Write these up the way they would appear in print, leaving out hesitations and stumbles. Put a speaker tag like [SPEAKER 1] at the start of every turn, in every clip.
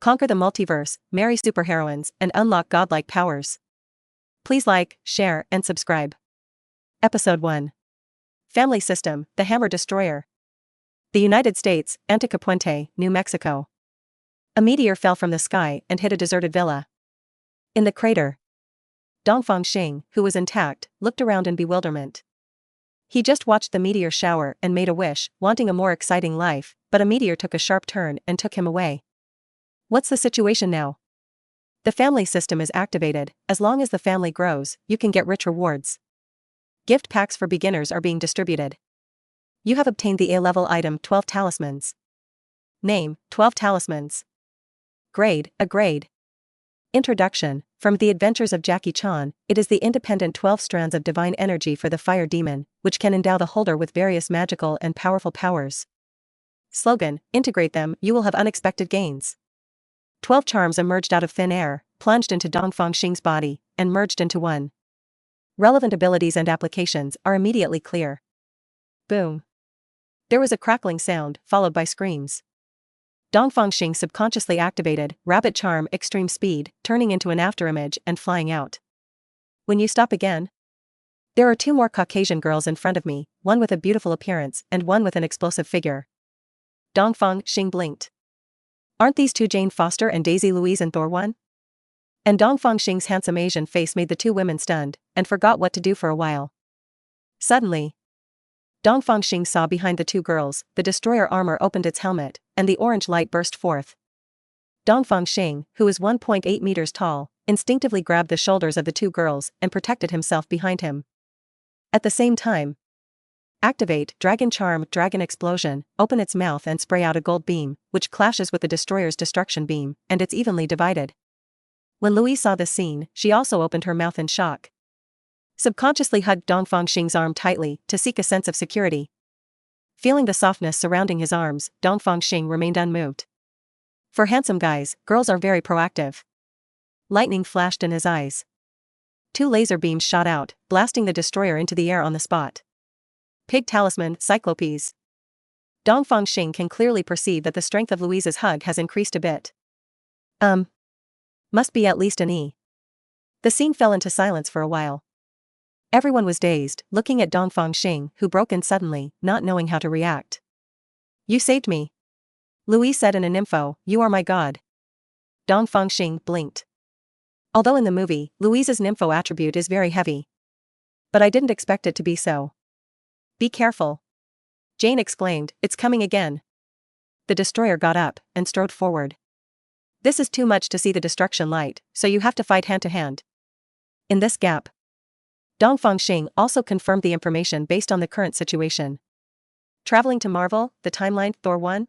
[SPEAKER 1] Conquer the multiverse, marry superheroines, and unlock godlike powers. Please like, share, and subscribe. Episode 1. Family System, the Hammer Destroyer. The United States, Anticapuente, New Mexico. A meteor fell from the sky and hit a deserted villa. In the crater, Dongfang Xing, who was intact, looked around in bewilderment. He just watched the meteor shower and made a wish, wanting a more exciting life, but a meteor took a sharp turn and took him away. What's the situation now? The family system is activated. As long as the family grows, you can get rich rewards. Gift packs for beginners are being distributed. You have obtained the A-level item 12 talismans. Name, 12 talismans. Grade, a grade. Introduction. From The Adventures of Jackie Chan, it is the independent 12 strands of divine energy for the fire demon, which can endow the holder with various magical and powerful powers. Slogan, integrate them, you will have unexpected gains. 12 charms emerged out of thin air, plunged into Dongfang Xing's body, and merged into one. Relevant abilities and applications are immediately clear. Boom. There was a crackling sound, followed by screams. Dongfang Xing subconsciously activated Rabbit Charm Extreme Speed, turning into an afterimage and flying out. When you stop again? There are 2 more Caucasian girls in front of me, one with a beautiful appearance and one with an explosive figure. Dongfang Xing blinked. Aren't these 2 Jane Foster and Daisy Louise in Thor 1? And Dongfang Xing's handsome Asian face made the 2 women stunned, and forgot what to do for a while. Suddenly, Dongfang Xing saw behind the 2 girls, the destroyer armor opened its helmet, and the orange light burst forth. Dongfang Xing, who is 1.8 meters tall, instinctively grabbed the shoulders of the 2 girls and protected himself behind him. At the same time, activate Dragon Charm Dragon Explosion, open its mouth and spray out a gold beam, which clashes with the destroyer's destruction beam, and it's evenly divided. When Louise saw this scene, she also opened her mouth in shock. Subconsciously hugged Dongfang Xing's arm tightly, to seek a sense of security. Feeling the softness surrounding his arms, Dongfang Xing remained unmoved. For handsome guys, girls are very proactive. Lightning flashed in his eyes. 2 laser beams shot out, blasting the destroyer into the air on the spot. Pig Talisman, Cyclopes. Dongfang Xing can clearly perceive that the strength of Louise's hug has increased a bit. Must be at least an E. The scene fell into silence for a while. Everyone was dazed, looking at Dongfang Xing, who broke in suddenly, not knowing how to react. You saved me. Louise said in a nympho, you are my god. Dongfang Xing blinked. Although in the movie, Louise's nympho attribute is very heavy. But I didn't expect it to be so. Be careful. Jane exclaimed, it's coming again. The destroyer got up and strode forward. This is too much to see the destruction light, so you have to fight hand to hand. In this gap, Dongfang Xing also confirmed the information based on the current situation. Traveling to Marvel, the timeline, Thor 1?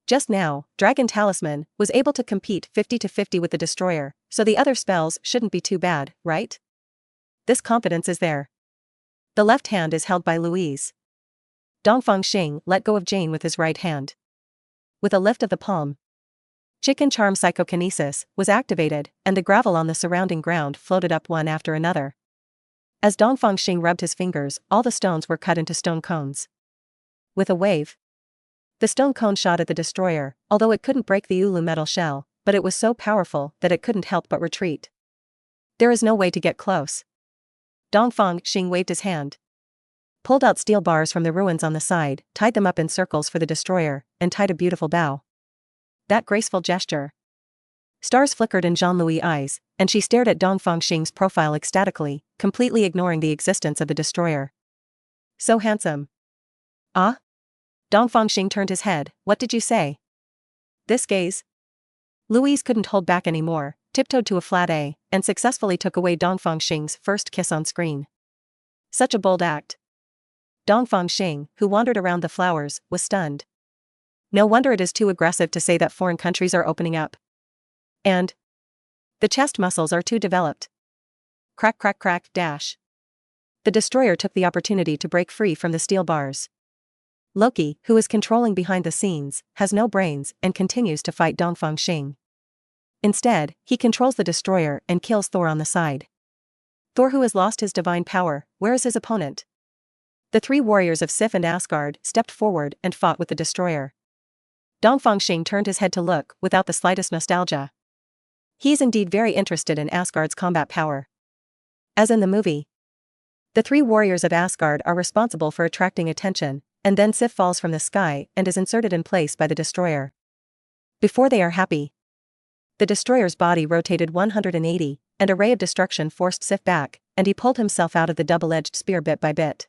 [SPEAKER 1] Just now, Dragon Talisman was able to compete 50-50 with the destroyer, so the other spells shouldn't be too bad, right? This confidence is there. The left hand is held by Louise. Dongfang Xing let go of Jane with his right hand. With a lift of the palm, Chicken Charm Psychokinesis was activated, and the gravel on the surrounding ground floated up one after another. As Dongfang Xing rubbed his fingers, all the stones were cut into stone cones. With a wave, the stone cone shot at the destroyer, although it couldn't break the Ulu metal shell, but it was so powerful that it couldn't help but retreat. There is no way to get close. Dongfang Xing waved his hand, pulled out steel bars from the ruins on the side, tied them up in circles for the destroyer, and tied a beautiful bow. That graceful gesture. Stars flickered in Jean-Louis' eyes, and she stared at Dongfang Xing's profile ecstatically, completely ignoring the existence of the destroyer. So handsome. Ah? Dongfang Xing turned his head, what did you say? This gaze? Louise couldn't hold back anymore, tiptoed to a flat A, and successfully took away Dongfang Xing's first kiss on screen. Such a bold act. Dongfang Xing, who wandered around the flowers, was stunned. No wonder it is too aggressive to say that foreign countries are opening up. And the chest muscles are too developed. Crack crack crack dash. The destroyer took the opportunity to break free from the steel bars. Loki, who is controlling behind the scenes, has no brains and continues to fight Dongfang Xing. Instead, he controls the destroyer and kills Thor on the side. Thor, who has lost his divine power, where is his opponent? The 3 warriors of Sif and Asgard stepped forward and fought with the destroyer. Dongfang Xing turned his head to look, without the slightest nostalgia. He is indeed very interested in Asgard's combat power. As in the movie, the three warriors of Asgard are responsible for attracting attention, and then Sif falls from the sky and is inserted in place by the destroyer. Before they are happy, the destroyer's body rotated 180, and a ray of destruction forced Sif back, and he pulled himself out of the double-edged spear bit by bit.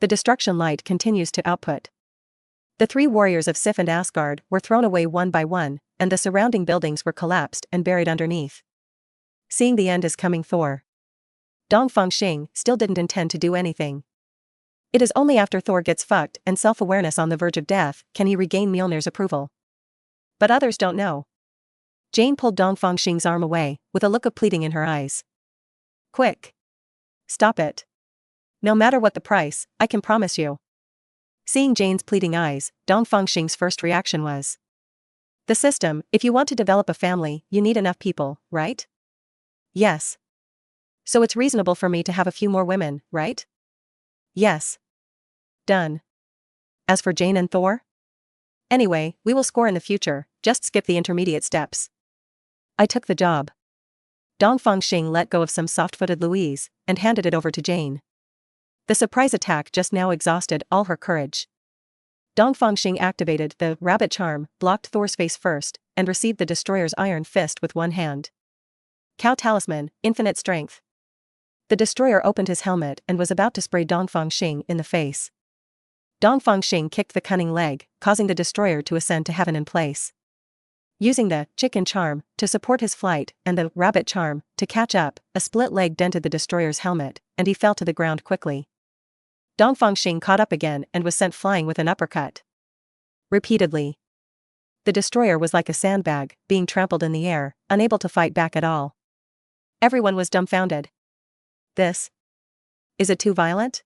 [SPEAKER 1] The destruction light continues to output. The three warriors of Sif and Asgard were thrown away one by one, and the surrounding buildings were collapsed and buried underneath. Seeing the end is coming, Thor. Dongfang Xing still didn't intend to do anything. It is only after Thor gets fucked and self-awareness on the verge of death can he regain Mjolnir's approval. But others don't know. Jane pulled Dongfang Xing's arm away, with a look of pleading in her eyes. Quick. Stop it. No matter what the price, I can promise you. Seeing Jane's pleading eyes, Dongfang Xing's first reaction was, the system, if you want to develop a family, you need enough people, right? Yes. So it's reasonable for me to have a few more women, right? Yes. Done. As for Jane and Thor? Anyway, we will score in the future, just skip the intermediate steps. I took the job. Dongfang Xing let go of some soft-footed Louise, and handed it over to Jane. The surprise attack just now exhausted all her courage. Dongfang Xing activated the rabbit charm, blocked Thor's face first, and received the destroyer's iron fist with one hand. Cow talisman, infinite strength. The destroyer opened his helmet and was about to spray Dongfang Xing in the face. Dongfang Xing kicked the cunning leg, causing the destroyer to ascend to heaven in place. Using the chicken charm to support his flight and the rabbit charm to catch up, a split leg dented the destroyer's helmet, and he fell to the ground quickly. Dongfang Xing caught up again and was sent flying with an uppercut. Repeatedly. The destroyer was like a sandbag, being trampled in the air, unable to fight back at all. Everyone was dumbfounded. This? Is it too violent?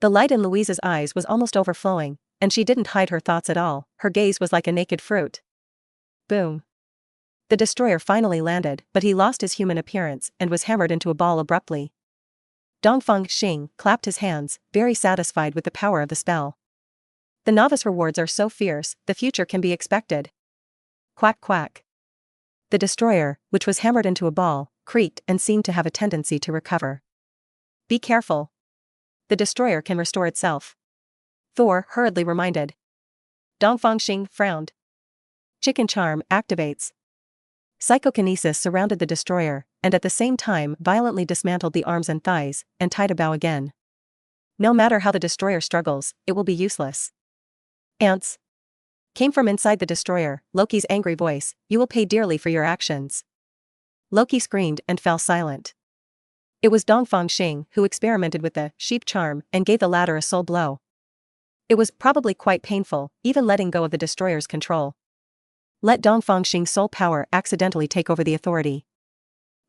[SPEAKER 1] The light in Louise's eyes was almost overflowing, and she didn't hide her thoughts at all, her gaze was like a naked fruit. Boom. The destroyer finally landed, but he lost his human appearance and was hammered into a ball abruptly. Dongfang Xing clapped his hands, very satisfied with the power of the spell. The novice rewards are so fierce, the future can be expected. Quack quack. The destroyer, which was hammered into a ball, creaked and seemed to have a tendency to recover. Be careful. The destroyer can restore itself. Thor hurriedly reminded. Dongfang Xing frowned. Chicken charm activates. Psychokinesis surrounded the destroyer, and at the same time violently dismantled the arms and thighs, and tied a bow again. No matter how the destroyer struggles, it will be useless. Ants. Came from inside the destroyer, Loki's angry voice, you will pay dearly for your actions. Loki screamed and fell silent. It was Dongfang Xing who experimented with the sheep charm and gave the latter a soul blow. It was probably quite painful, even letting go of the destroyer's control. Let Dongfang Xing's soul power accidentally take over the authority.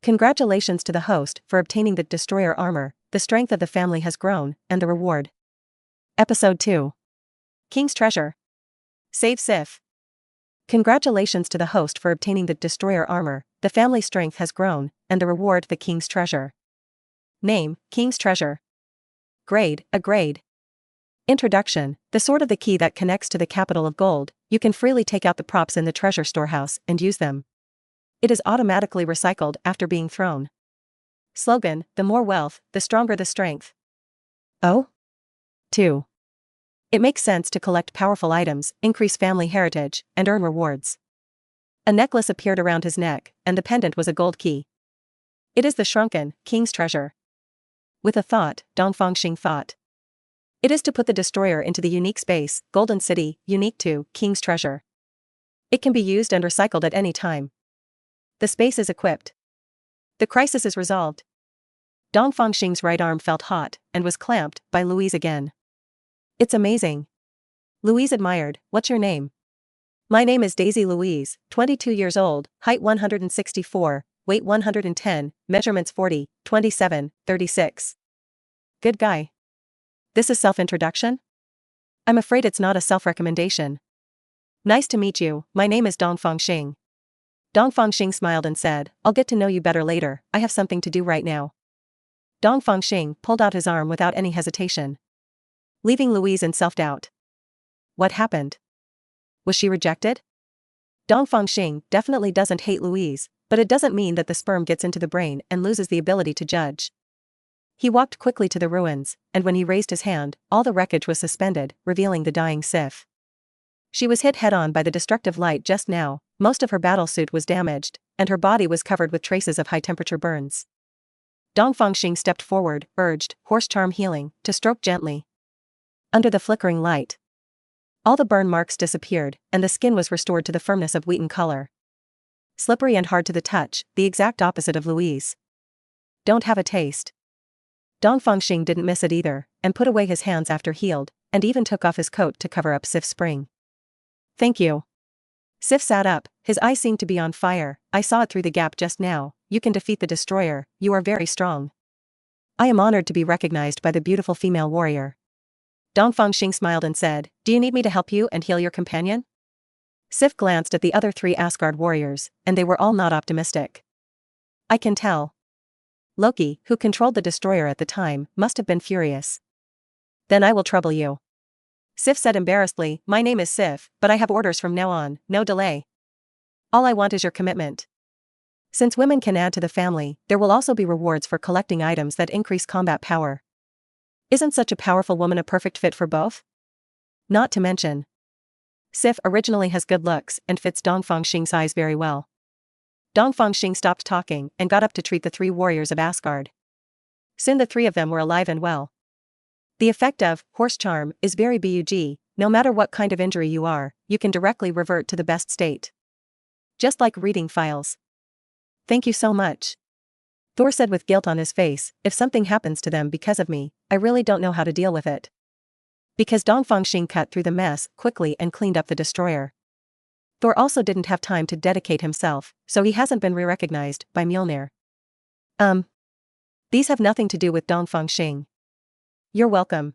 [SPEAKER 1] Congratulations to the host for obtaining the destroyer armor, the strength of the family has grown, and the reward. Episode 2. King's Treasure. Save Sif. Congratulations to the host for obtaining the destroyer armor, the family strength has grown, and the reward the King's Treasure. Name, King's Treasure. Grade, a grade. Introduction, the sword of the key that connects to the capital of gold, you can freely take out the props in the treasure storehouse and use them. It is automatically recycled after being thrown. Slogan, the more wealth, the stronger the strength. Oh? 2. It makes sense to collect powerful items, increase family heritage, and earn rewards. A necklace appeared around his neck, and the pendant was a gold key. It is the shrunken King's Treasure. With a thought, Dongfang Xing thought. It is to put the destroyer into the unique space, Golden City, unique to King's Treasure. It can be used and recycled at any time. The space is equipped. The crisis is resolved. Dongfang Xing's right arm felt hot, and was clamped by Louise again. It's amazing. Louise admired, what's your name? My name is Daisy Louise, 22 years old, height 164, weight 110, measurements 40, 27, 36. Good guy. This is self-introduction? I'm afraid it's not a self-recommendation. Nice to meet you, my name is Dongfang Xing. Dongfang Xing smiled and said, I'll get to know you better later, I have something to do right now. Dongfang Xing pulled out his arm without any hesitation, leaving Louise in self-doubt. What happened? Was she rejected? Dongfang Xing definitely doesn't hate Louise, but it doesn't mean that the sperm gets into the brain and loses the ability to judge. He walked quickly to the ruins, and when he raised his hand, all the wreckage was suspended, revealing the dying Sif. She was hit head-on by the destructive light just now, most of her battlesuit was damaged, and her body was covered with traces of high-temperature burns. Dongfang Xing stepped forward, urged, horse charm healing, to stroke gently. Under the flickering light, all the burn marks disappeared, and the skin was restored to the firmness of wheaten color. Slippery and hard to the touch, the exact opposite of Louise. Don't have a taste. Dongfang Xing didn't miss it either, and put away his hands after healed, and even took off his coat to cover up Sif's spring. Thank you. Sif sat up, his eyes seemed to be on fire. I saw it through the gap just now. You can defeat the destroyer, you are very strong. I am honored to be recognized by the beautiful female warrior. Dongfang Xing smiled and said, do you need me to help you and heal your companion? Sif glanced at the other 3 Asgard warriors, and they were all not optimistic. I can tell. Loki, who controlled the destroyer at the time, must have been furious. Then I will trouble you. Sif said embarrassedly, my name is Sif, but I have orders from now on, no delay. All I want is your commitment. Since women can add to the family, there will also be rewards for collecting items that increase combat power. Isn't such a powerful woman a perfect fit for both? Not to mention, Sif originally has good looks and fits Dongfang Xing's eyes very well. Dongfang Xing stopped talking and got up to treat the 3 warriors of Asgard. Soon the 3 of them were alive and well. The effect of horse charm is very bug, no matter what kind of injury you are, you can directly revert to the best state. Just like reading files. Thank you so much. Thor said with guilt on his face, if something happens to them because of me, I really don't know how to deal with it. Because Dongfang Xing cut through the mess quickly and cleaned up the destroyer. Thor also didn't have time to dedicate himself, so he hasn't been re-recognized by Mjolnir. These have nothing to do with Dongfang Xing. You're welcome.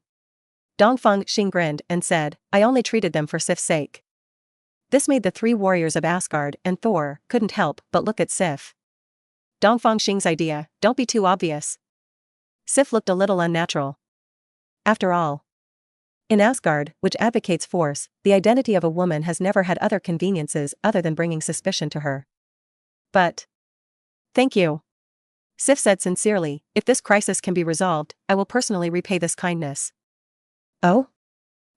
[SPEAKER 1] Dongfang Xing grinned and said, I only treated them for Sif's sake. This made the 3 warriors of Asgard and Thor couldn't help but look at Sif. Dongfang Xing's idea, don't be too obvious. Sif looked a little unnatural. After all, in Asgard, which advocates force, the identity of a woman has never had other conveniences other than bringing suspicion to her. But thank you. Sif said sincerely, if this crisis can be resolved, I will personally repay this kindness. Oh?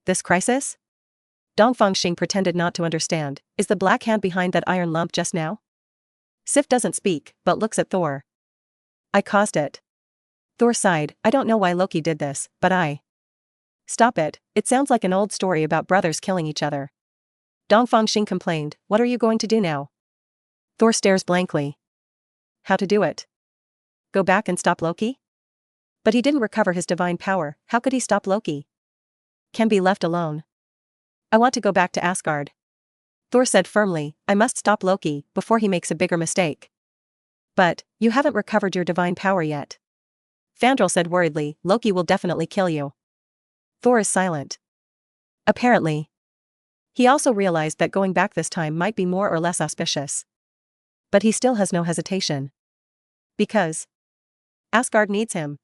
[SPEAKER 1] This crisis? Dongfang Xing pretended not to understand. Is the black hand behind that iron lump just now? Sif doesn't speak, but looks at Thor. I caused it. Thor sighed, I don't know why Loki did this, but I. Stop it, it sounds like an old story about brothers killing each other. Dongfang Xing complained, what are you going to do now? Thor stares blankly. How to do it? Go back and stop Loki? But he didn't recover his divine power, how could he stop Loki? Can be left alone. I want to go back to Asgard. Thor said firmly, I must stop Loki before he makes a bigger mistake. But, you haven't recovered your divine power yet. Fandral said worriedly, Loki will definitely kill you. Thor is silent. Apparently. He also realized that going back this time might be more or less auspicious. But he still has no hesitation. Because Asgard needs him.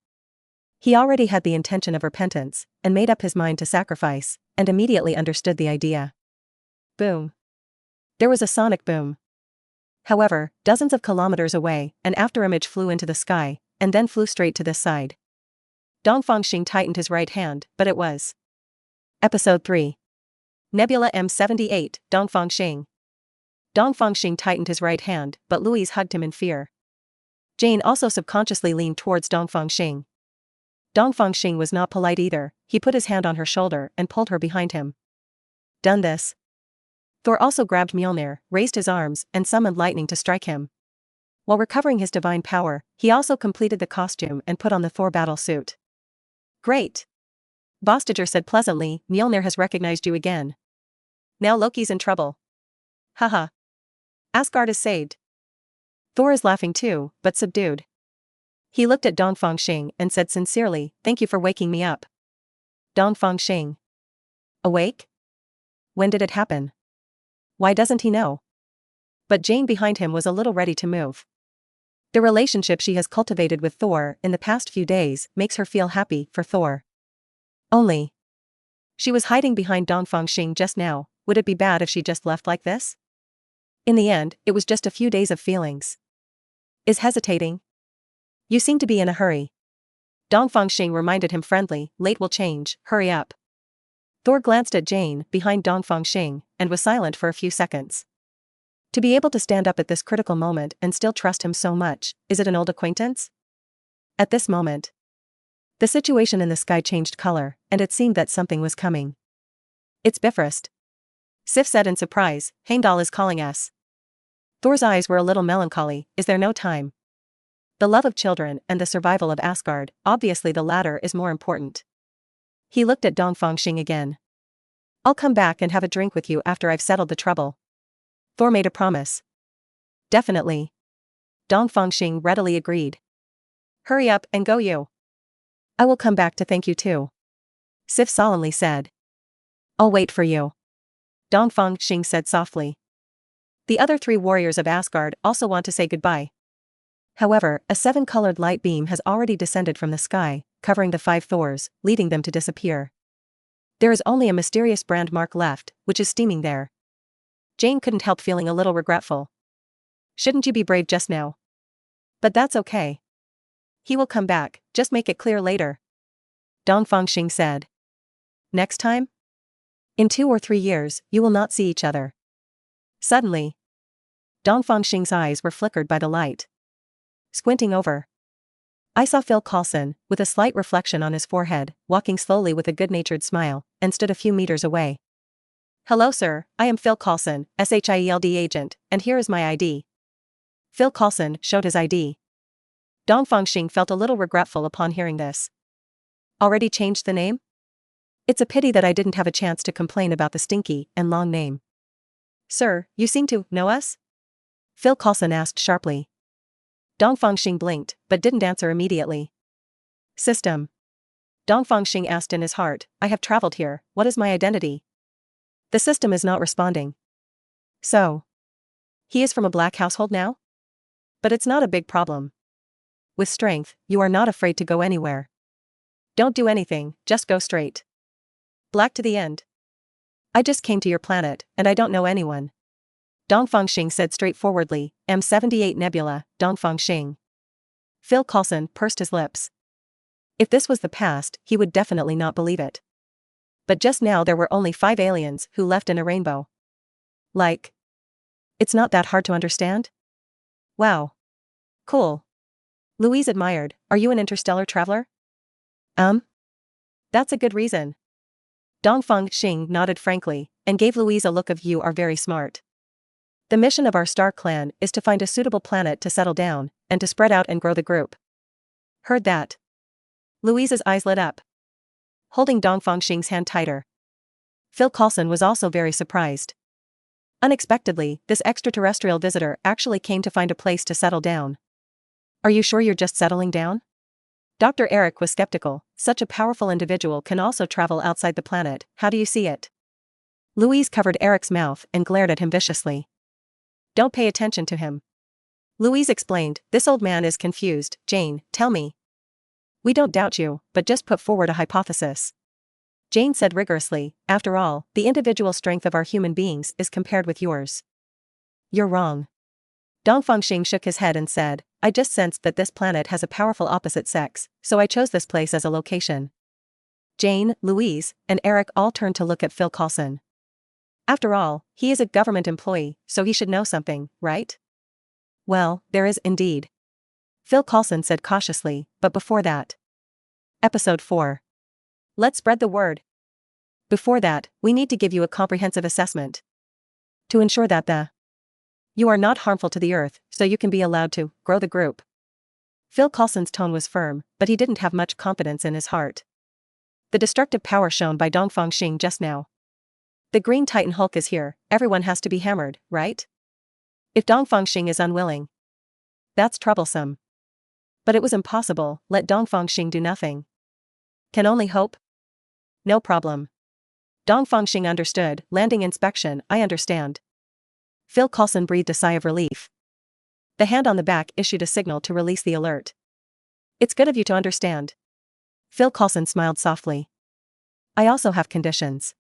[SPEAKER 1] He already had the intention of repentance, and made up his mind to sacrifice, and immediately understood the idea. Boom. There was a sonic boom. However, dozens of kilometers away, an afterimage flew into the sky, and then flew straight to this side. Dongfang Xing tightened his right hand, but it was. Episode 3. Nebula M78, Dongfang Xing. Dongfang Xing tightened his right hand, but Louise hugged him in fear. Jane also subconsciously leaned towards Dongfang Xing. Dongfang Xing was not polite either, he put his hand on her shoulder and pulled her behind him. Done this. Thor also grabbed Mjolnir, raised his arms, and summoned lightning to strike him. While recovering his divine power, he also completed the costume and put on the Thor battle suit. Great! Vostager said pleasantly, Mjolnir has recognized you again. Now Loki's in trouble. Haha. Asgard is saved. Thor is laughing too, but subdued. He looked at Dongfang Xing and said sincerely, thank you for waking me up. Dongfang Xing. Awake? When did it happen? Why doesn't he know? But Jane behind him was a little ready to move. The relationship she has cultivated with Thor in the past few days makes her feel happy for Thor. Only. She was hiding behind Dongfang Xing just now, would it be bad if she just left like this? In the end, it was just a few days of feelings. Is hesitating? You seem to be in a hurry. Dongfang Xing reminded him friendly, late will change, hurry up. Thor glanced at Jane, behind Dongfang Xing, and was silent for a few seconds. To be able to stand up at this critical moment and still trust him so much, is it an old acquaintance? At this moment, the situation in the sky changed color, and it seemed that something was coming. It's Bifrost. Sif said in surprise, Heimdall is calling us. Thor's eyes were a little melancholy, is there no time? The love of children and the survival of Asgard, obviously the latter is more important. He looked at Dongfang Xing again. I'll come back and have a drink with you after I've settled the trouble. Thor made a promise. Definitely. Dongfang Xing readily agreed. Hurry up and go you. I will come back to thank you too. Sif solemnly said. I'll wait for you. Dongfang Xing said softly. The other 3 warriors of Asgard also want to say goodbye. However, a 7-colored light beam has already descended from the sky, covering the 5 Thors, leading them to disappear. There is only a mysterious brand mark left, which is steaming there. Jane couldn't help feeling a little regretful. Shouldn't you be brave just now? But that's okay. He will come back, just make it clear later. Dongfang Xing said. Next time? In 2 or 3 years, you will not see each other. Suddenly, Dongfang Xing's eyes were flickered by the light. Squinting over, I saw Phil Coulson, with a slight reflection on his forehead, walking slowly with a good-natured smile, and stood a few meters away. Hello sir, I am Phil Coulson, SHIELD agent, and here is my ID. Phil Coulson showed his ID. Dongfang Xing felt a little regretful upon hearing this. Already changed the name? It's a pity that I didn't have a chance to complain about the stinky and long name. Sir, you seem to know us? Phil Coulson asked sharply. Dongfang Xing blinked, but didn't answer immediately. System. Dongfang Xing asked in his heart, I have traveled here, what is my identity? The system is not responding. So, he is from a black household now? But it's not a big problem. With strength, you are not afraid to go anywhere. Don't do anything, just go straight. Black to the end. I just came to your planet, and I don't know anyone. Dongfang Xing said straightforwardly, M78 Nebula, Dongfang Xing. Phil Coulson pursed his lips. If this was the past, he would definitely not believe it. But just now there were only 5 aliens who left in a rainbow. Like. It's not that hard to understand? Wow. Cool. Louise admired, are you an interstellar traveler? That's a good reason. Dongfang Xing nodded frankly, and gave Louise a look of you are very smart. The mission of our star clan is to find a suitable planet to settle down, and to spread out and grow the group. Heard that? Louise's eyes lit up. Holding Dongfang Xing's hand tighter. Phil Coulson was also very surprised. Unexpectedly, this extraterrestrial visitor actually came to find a place to settle down. Are you sure you're just settling down? Dr. Eric was skeptical, such a powerful individual can also travel outside the planet, how do you see it? Louise covered Eric's mouth and glared at him viciously. Don't pay attention to him. Louise explained, this old man is confused, Jane, tell me. We don't doubt you, but just put forward a hypothesis. Jane said rigorously, after all, the individual strength of our human beings is compared with yours. You're wrong. Dongfang Xing shook his head and said, I just sensed that this planet has a powerful opposite sex, so I chose this place as a location. Jane, Louise, and Eric all turned to look at Phil Coulson. After all, he is a government employee, so he should know something, right? Well, there is indeed. Phil Coulson said cautiously, but before that. Episode 4. Let's spread the word. Before that, we need to give you a comprehensive assessment. To ensure that you are not harmful to the Earth, so you can be allowed to grow the group. Phil Coulson's tone was firm, but he didn't have much confidence in his heart. The destructive power shown by Dongfang Xing just now. The Green Titan Hulk is here, everyone has to be hammered, right? If Dongfang Xing is unwilling. That's troublesome. But it was impossible, let Dongfang Xing do nothing. Can only hope? No problem. Dongfang Xing understood, landing inspection, I understand. Phil Coulson breathed a sigh of relief. The hand on the back issued a signal to release the alert. It's good of you to understand. Phil Coulson smiled softly. I also have conditions.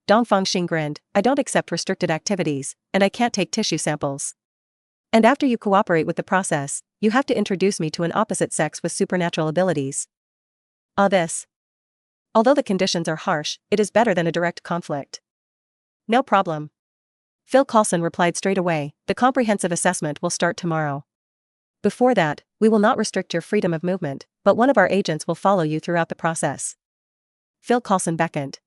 [SPEAKER 1] Dongfang Xing grinned, I don't accept restricted activities, and I can't take tissue samples. And after you cooperate with the process, you have to introduce me to an opposite sex with supernatural abilities. This. Although the conditions are harsh, it is better than a direct conflict. No problem. Phil Coulson replied straight away, the comprehensive assessment will start tomorrow. Before that, we will not restrict your freedom of movement, but one of our agents will follow you throughout the process. Phil Coulson beckoned.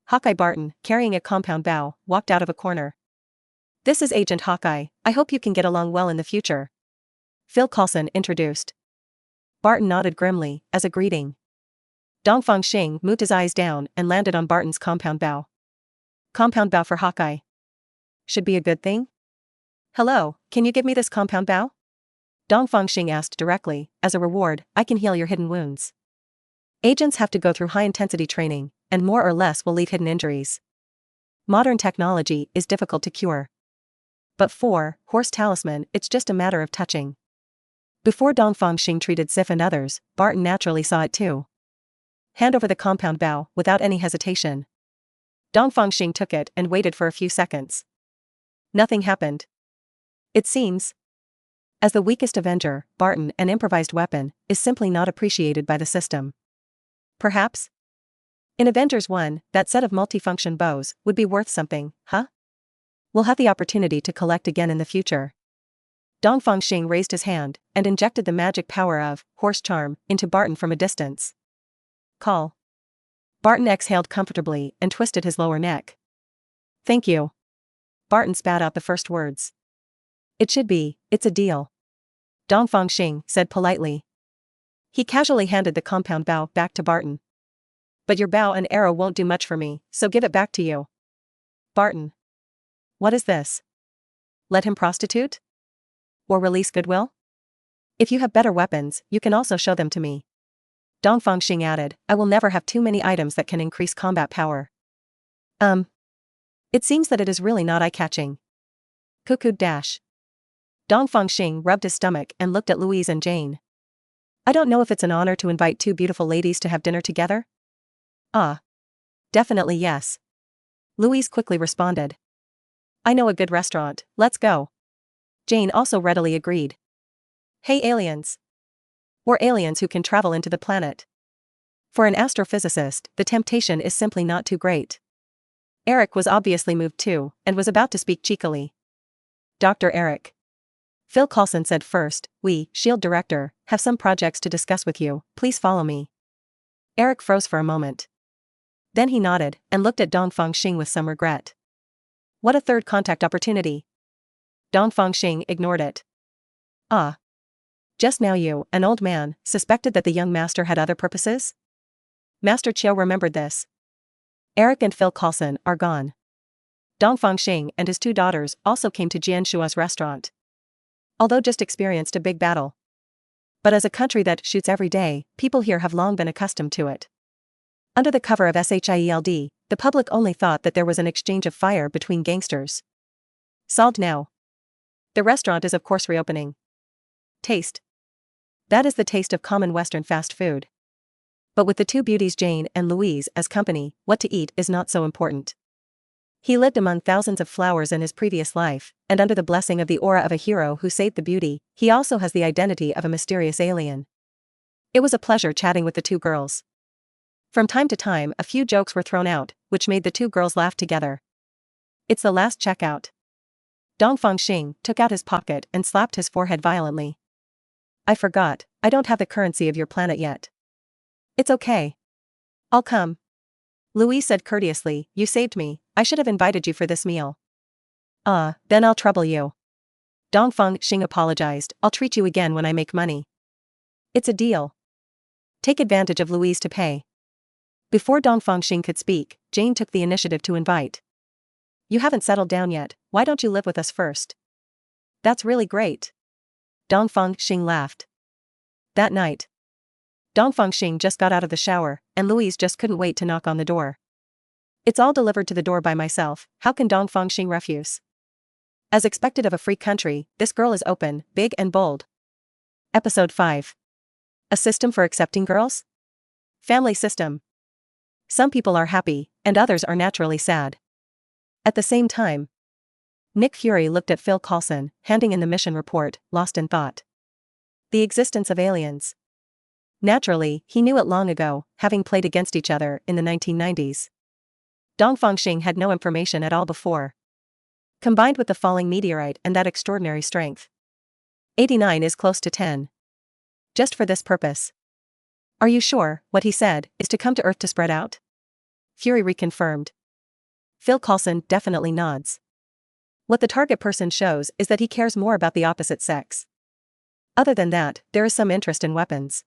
[SPEAKER 1] Hawkeye Barton, carrying a compound bow, walked out of a corner. This is Agent Hawkeye, I hope you can get along well in the future. Phil Coulson introduced. Barton nodded grimly, as a greeting. Dongfang Xing moved his eyes down and landed on Barton's compound bow. Compound bow for Hawkeye. Should be a good thing? Hello, can you give me this compound bow? Dongfang Xing asked directly, as a reward, I can heal your hidden wounds. Agents have to go through high-intensity training, and more or less will leave hidden injuries. Modern technology is difficult to cure. But for horse talisman, it's just a matter of touching. Before Dongfang Xing treated Sif and others, Barton naturally saw it too. Hand over the compound bow, without any hesitation. Dongfang Xing took it and waited for a few seconds. Nothing happened. It seems. As the weakest Avenger, Barton, an improvised weapon, is simply not appreciated by the system. Perhaps? In Avengers 1, that set of multifunction bows would be worth something, huh? We'll have the opportunity to collect again in the future. Dongfang Xing raised his hand and injected the magic power of horse charm into Barton from a distance. Call. Barton exhaled comfortably and twisted his lower neck. Thank you. Barton spat out the first words. It should be, it's a deal. Dongfang Xing said politely. He casually handed the compound bow back to Barton. But your bow and arrow won't do much for me, so give it back to you. Barton. What is this? Let him prostitute? Or release goodwill? If you have better weapons, you can also show them to me. Dongfang Xing added, I will never have too many items that can increase combat power. It seems that it is really not eye-catching. Cuckoo dash. Dongfang Xing rubbed his stomach and looked at Louise and Jane. I don't know if it's an honor to invite two beautiful ladies to have dinner together? Definitely yes. Louise quickly responded. I know a good restaurant, let's go. Jane also readily agreed. Hey aliens. Or aliens who can travel into the planet. For an astrophysicist, the temptation is simply not too great. Eric was obviously moved too, and was about to speak cheekily. Dr. Eric. Phil Coulson said first, we, SHIELD Director, have some projects to discuss with you, please follow me. Eric froze for a moment. Then he nodded, and looked at Dongfang Xing with some regret. What a third contact opportunity. Dongfang Xing ignored it. Just now you, an old man, suspected that the young master had other purposes? Master Chiu remembered this. Eric and Phil Coulson are gone. Dongfang Xing and his two daughters also came to Jian Shua's restaurant. Although just experienced a big battle. But as a country that shoots every day, people here have long been accustomed to it. Under the cover of SHIELD, the public only thought that there was an exchange of fire between gangsters. Solved now. The restaurant is of course reopening. Taste. That is the taste of common Western fast food. But with the two beauties Jane and Louise as company, what to eat is not so important. He lived among thousands of flowers in his previous life, and under the blessing of the aura of a hero who saved the beauty, he also has the identity of a mysterious alien. It was a pleasure chatting with the two girls. From time to time a few jokes were thrown out, which made the two girls laugh together. It's the last checkout. Dongfang Xing took out his pocket and slapped his forehead violently. I forgot, I don't have the currency of your planet yet. It's okay. I'll come. Louise said courteously, you saved me, I should have invited you for this meal. Then I'll trouble you. Dongfang Xing apologized, I'll treat you again when I make money. It's a deal. Take advantage of Louise to pay. Before Dongfang Xing could speak, Jane took the initiative to invite. You haven't settled down yet, why don't you live with us first? That's really great. Dongfang Xing laughed. That night, Dongfang Xing just got out of the shower, and Louise just couldn't wait to knock on the door. It's all delivered to the door by myself, how can Dongfang Xing refuse? As expected of a free country, this girl is open, big and bold. Episode 5. A system for accepting girls? Family system. Some people are happy, and others are naturally sad. At the same time, Nick Fury looked at Phil Coulson, handing in the mission report, lost in thought. The existence of aliens. Naturally, he knew it long ago, having played against each other in the 1990s. Dongfang Xing had no information at all before. Combined with the falling meteorite and that extraordinary strength, 89 is close to 10. Just for this purpose. Are you sure what he said is to come to Earth to spread out? Fury reconfirmed. Phil Coulson definitely nods. What the target person shows is that he cares more about the opposite sex. Other than that, there is some interest in weapons.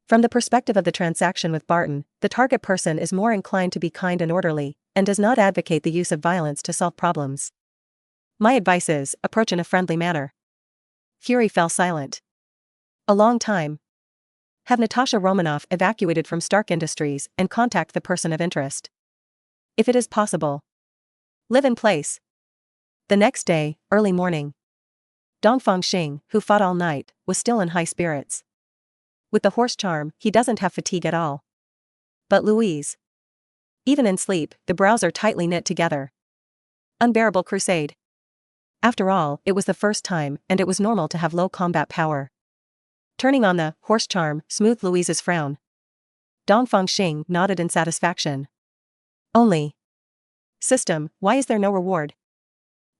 [SPEAKER 1] From the perspective of the transaction with Barton, the target person is more inclined to be kind and orderly, and does not advocate the use of violence to solve problems. My advice is, approach in a friendly manner. Fury fell silent. A long time. Have Natasha Romanoff evacuated from Stark Industries and contact the person of interest. If it is possible. Live in place. The next day, early morning. Dongfang Xing, who fought all night, was still in high spirits. With the horse charm, he doesn't have fatigue at all. But Louise. Even in sleep, the brows are tightly knit together. Unbearable crusade. After all, it was the first time, and it was normal to have low combat power. Turning on the horse charm, smoothed Louise's frown. Dongfang Xing nodded in satisfaction. Only. System, why is there no reward?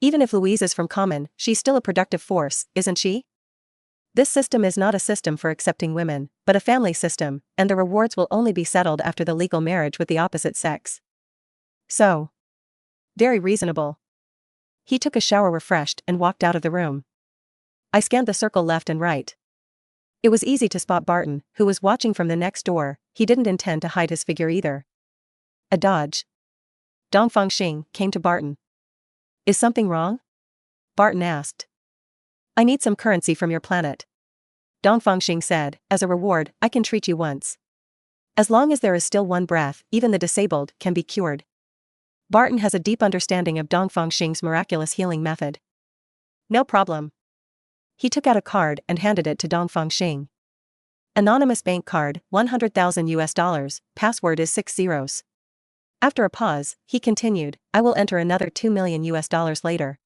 [SPEAKER 1] Even if Louise is from common, she's still a productive force, isn't she? This system is not a system for accepting women, but a family system, and the rewards will only be settled after the legal marriage with the opposite sex. So. Very reasonable. He took a shower refreshed and walked out of the room. I scanned the circle left and right. It was easy to spot Barton, who was watching from the next door. He didn't intend to hide his figure either. A dodge. Dongfang Xing came to Barton. Is something wrong? Barton asked. I need some currency from your planet. Dongfang Xing said, as a reward, I can treat you once. As long as there is still one breath, even the disabled can be cured. Barton has a deep understanding of Dongfang Xing's miraculous healing method. No problem. He took out a card and handed it to Dongfang Xing. Anonymous bank card, 100,000 US, password is 6 zeros. After a pause, he continued, I will enter another 2 million US later.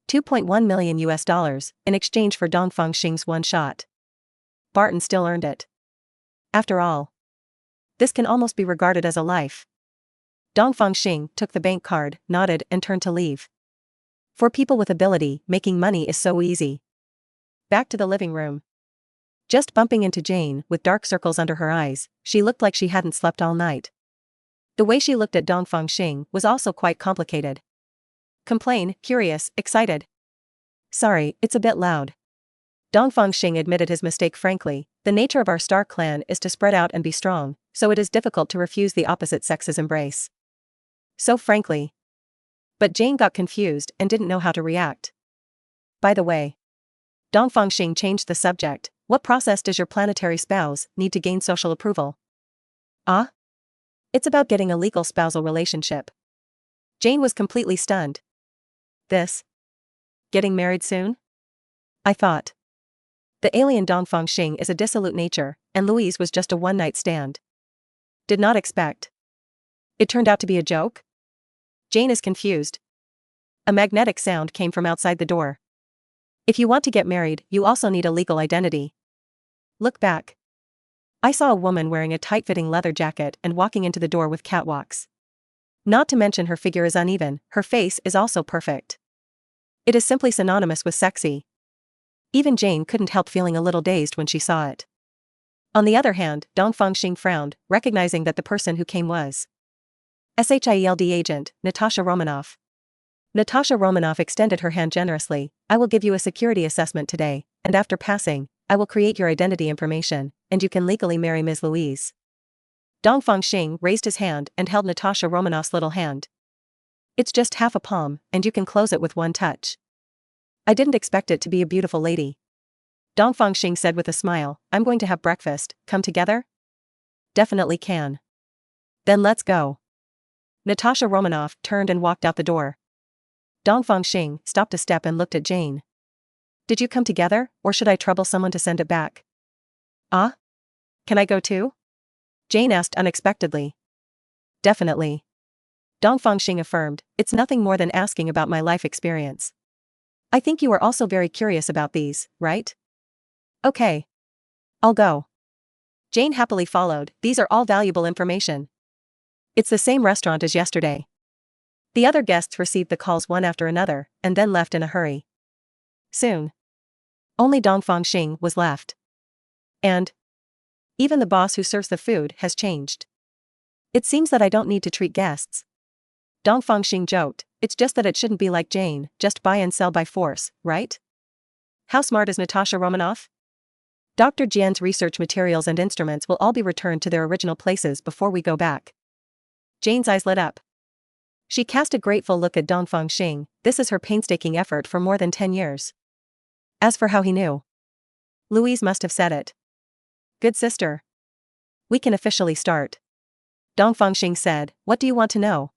[SPEAKER 1] 2.1 million US in exchange for Dongfang Xing's one shot. Barton still earned it. After all, this can almost be regarded as a life. Dongfang Xing took the bank card, nodded, and turned to leave. For people with ability, making money is so easy. Back to the living room. Just bumping into Jane, with dark circles under her eyes, she looked like she hadn't slept all night. The way she looked at Dongfang Xing was also quite complicated. Complain, curious, excited. Sorry, it's a bit loud. Dongfang Xing admitted his mistake frankly. The nature of our star clan is to spread out and be strong, so it is difficult to refuse the opposite sex's embrace. So frankly. But Jane got confused and didn't know how to react. By the way. Dongfang Xing changed the subject. What process does your planetary spouse need to gain social approval? Ah? It's about getting a legal spousal relationship. Jane was completely stunned. This? Getting married soon? I thought. The alien Dongfang Xing is a dissolute nature, and Louise was just a one-night stand. Did not expect. It turned out to be a joke? Jane is confused. A magnetic sound came from outside the door. If you want to get married, you also need a legal identity. Look back. I saw a woman wearing a tight-fitting leather jacket and walking into the door with catwalks. Not to mention her figure is uneven, her face is also perfect. It is simply synonymous with sexy. Even Jane couldn't help feeling a little dazed when she saw it. On the other hand, Dongfang Xing frowned, recognizing that the person who came was SHIELD agent, Natasha Romanoff. Natasha Romanoff extended her hand generously. I will give you a security assessment today, and after passing, I will create your identity information, and you can legally marry Ms. Louise. Dongfang Xing raised his hand and held Natasha Romanoff's little hand. It's just half a palm, and you can close it with one touch. I didn't expect it to be a beautiful lady. Dongfang Xing said with a smile, I'm going to have breakfast, come together? Definitely can. Then let's go. Natasha Romanoff turned and walked out the door. Dongfang Xing stopped a step and looked at Jane. Did you come together, or should I trouble someone to send it back? Ah? Can I go too? Jane asked unexpectedly. Definitely. Dongfang Xing affirmed, it's nothing more than asking about my life experience. I think you are also very curious about these, right? Okay. I'll go. Jane happily followed, these are all valuable information. It's the same restaurant as yesterday. The other guests received the calls one after another, and then left in a hurry. Soon. Only Dongfang Xing was left. And even the boss who serves the food has changed. It seems that I don't need to treat guests. Dongfang Xing joked, it's just that it shouldn't be like Jane, just buy and sell by force, right? How smart is Natasha Romanoff? Dr. Jian's research materials and instruments will all be returned to their original places before we go back. Jane's eyes lit up. She cast a grateful look at Dongfang Xing, this is her painstaking effort for more than 10 years. As for how he knew, Louise must have said it. Good sister. We can officially start. Dongfang Xing said, what do you want to know?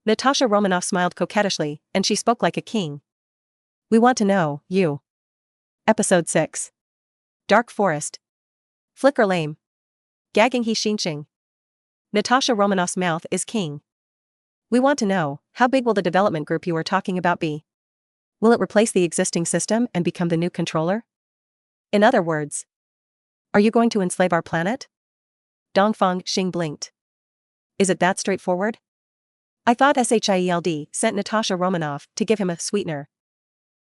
[SPEAKER 1] Natasha Romanoff smiled coquettishly, and she spoke like a king. We want to know, you. Episode 6. Dark Forest. Flicker lame. Gagging he Xinqing. Natasha Romanoff's mouth is king. We want to know, how big will the development group you are talking about be? Will it replace the existing system and become the new controller? In other words, are you going to enslave our planet? Dongfang Xing blinked. Is it that straightforward? I thought SHIELD sent Natasha Romanoff to give him a sweetener.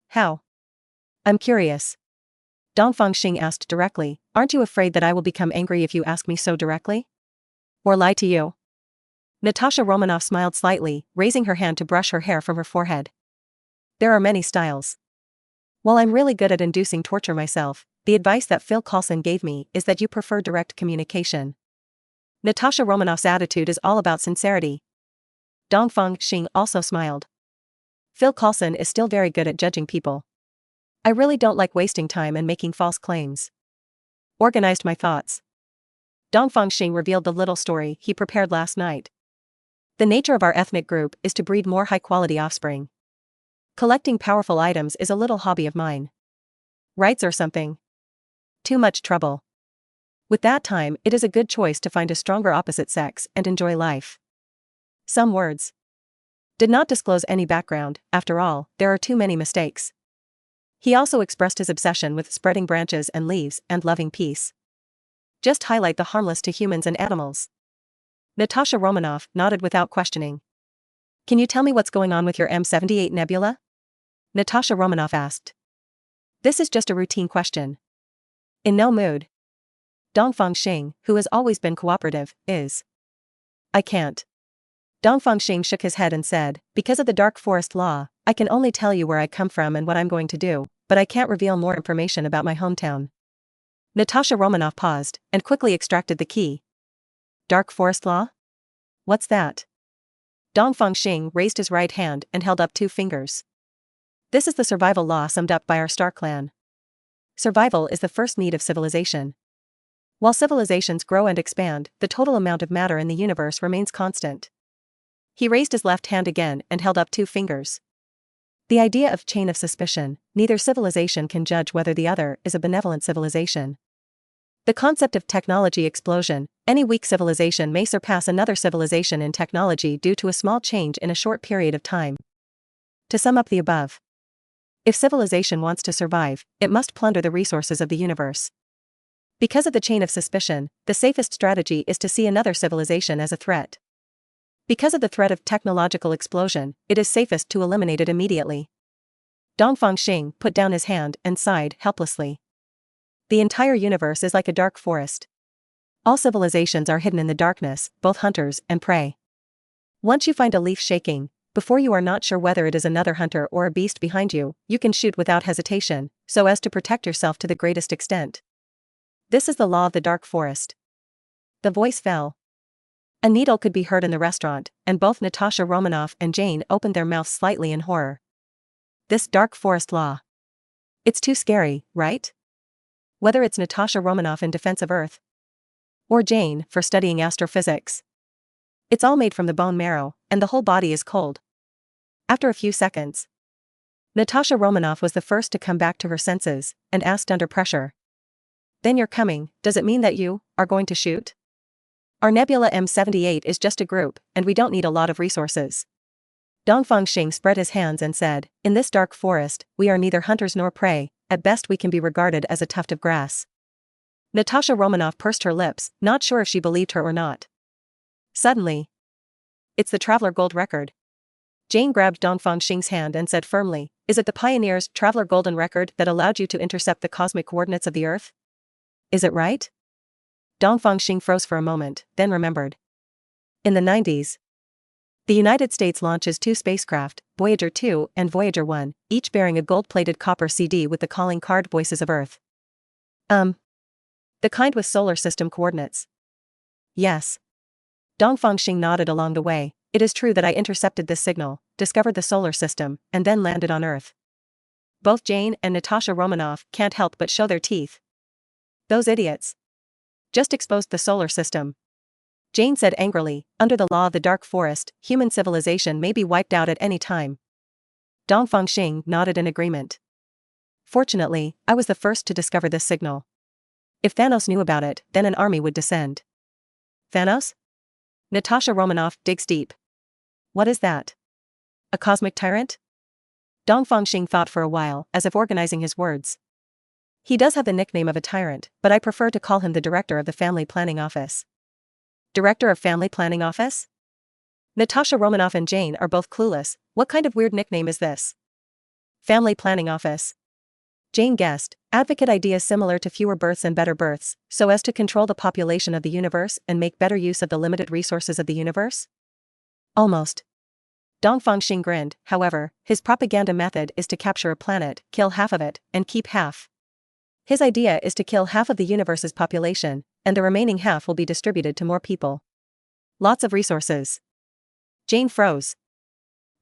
[SPEAKER 1] How? I'm curious. Dongfang Xing asked directly, aren't you afraid that I will become angry if you ask me so directly? Or lie to you? Natasha Romanoff smiled slightly, raising her hand to brush her hair from her forehead. There are many styles. While I'm really good at inducing torture myself, the advice that Phil Coulson gave me is that you prefer direct communication. Natasha Romanoff's attitude is all about sincerity. Dongfang Xing also smiled. Phil Coulson is still very good at judging people. I really don't like wasting time and making false claims. Organized my thoughts. Dongfang Xing revealed the little story he prepared last night. The nature of our ethnic group is to breed more high-quality offspring. Collecting powerful items is a little hobby of mine. Rights or something. Too much trouble. With that time, it is a good choice to find a stronger opposite sex and enjoy life. Some words. Did not disclose any background, after all, there are too many mistakes. He also expressed his obsession with spreading branches and leaves and loving peace. Just highlight the harmless to humans and animals. Natasha Romanoff nodded without questioning. Can you tell me what's going on with your M78 nebula? Natasha Romanoff asked. This is just a routine question. In no mood. Dongfang Xing, who has always been cooperative, is. I can't. Dongfang Xing shook his head and said, because of the Dark Forest law, I can only tell you where I come from and what I'm going to do, but I can't reveal more information about my hometown. Natasha Romanoff paused, and quickly extracted the key. Dark Forest law? What's that? Dongfang Xing raised his right hand and held up 2 fingers. This is the survival law summed up by our star clan. Survival is the first need of civilization. While civilizations grow and expand, the total amount of matter in the universe remains constant. He raised his left hand again and held up 2 fingers. The idea of chain of suspicion, neither civilization can judge whether the other is a benevolent civilization. The concept of technology explosion, any weak civilization may surpass another civilization in technology due to a small change in a short period of time. To sum up the above, if civilization wants to survive, it must plunder the resources of the universe. Because of the chain of suspicion, the safest strategy is to see another civilization as a threat. Because of the threat of technological explosion, it is safest to eliminate it immediately. Dongfang Xing put down his hand and sighed helplessly. The entire universe is like a dark forest. All civilizations are hidden in the darkness, both hunters and prey. Once you find a leaf shaking, before you are not sure whether it is another hunter or a beast behind you, you can shoot without hesitation, so as to protect yourself to the greatest extent. This is the law of the dark forest. The voice fell. A needle could be heard in the restaurant, and both Natasha Romanoff and Jane opened their mouths slightly in horror. This dark forest law. It's too scary, right? Whether it's Natasha Romanoff in defense of Earth, or Jane for studying astrophysics. It's all made from the bone marrow, and the whole body is cold. After a few seconds, Natasha Romanoff was the first to come back to her senses, and asked under pressure. Then you're coming, does it mean that you are going to shoot? Our nebula M78 is just a group, and we don't need a lot of resources. Dongfang Xing spread his hands and said, in this dark forest, we are neither hunters nor prey, at best we can be regarded as a tuft of grass. Natasha Romanoff pursed her lips, not sure if she believed her or not. Suddenly, it's the Traveler Gold Record. Jane grabbed Dongfang Xing's hand and said firmly, is it the Pioneer's Traveler Golden Record that allowed you to intercept the cosmic coordinates of the Earth? Is it right? Dongfang Xing froze for a moment, then remembered. In the 90s, the United States launches 2 spacecraft, Voyager 2 and Voyager 1, each bearing a gold-plated copper CD with the calling card Voices of Earth. The kind with solar system coordinates. Yes. Dongfang Xing nodded along the way. It is true that I intercepted this signal, discovered the solar system, and then landed on Earth. Both Jane and Natasha Romanoff can't help but show their teeth. Those idiots. Just exposed the solar system. Jane said angrily, under the law of the dark forest, human civilization may be wiped out at any time. Dongfang Xing nodded in agreement. Fortunately, I was the first to discover this signal. If Thanos knew about it, then an army would descend. Thanos? Natasha Romanoff digs deep. What is that? A cosmic tyrant? Dongfang Xing thought for a while, as if organizing his words. He does have the nickname of a tyrant, but I prefer to call him the director of the Family Planning Office. Director of Family Planning Office? Natasha Romanoff and Jane are both clueless. What kind of weird nickname is this? Family Planning Office. Jane guessed, advocate ideas similar to fewer births and better births, so as to control the population of the universe and make better use of the limited resources of the universe? Almost. Dongfang Xing grinned, however, his propaganda method is to capture a planet, kill half of it, and keep half. His idea is to kill half of the universe's population, and the remaining half will be distributed to more people. Lots of resources. Jane froze.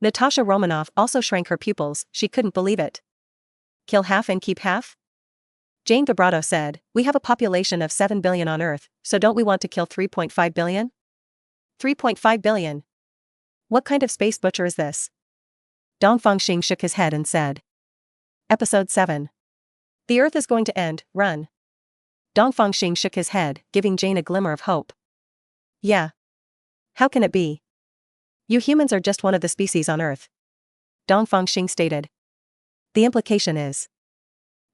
[SPEAKER 1] Natasha Romanoff also shrank her pupils, she couldn't believe it. Kill half and keep half? Jane vibrato said, we have a population of 7 billion on Earth, so don't we want to kill 3.5 billion? 3.5 billion. What kind of space butcher is this? Dongfang Xing shook his head and said. Episode 7. The Earth is going to end, run. Dongfang Xing shook his head, giving Jane a glimmer of hope. Yeah. How can it be? You humans are just one of the species on Earth. Dongfang Xing stated. The implication is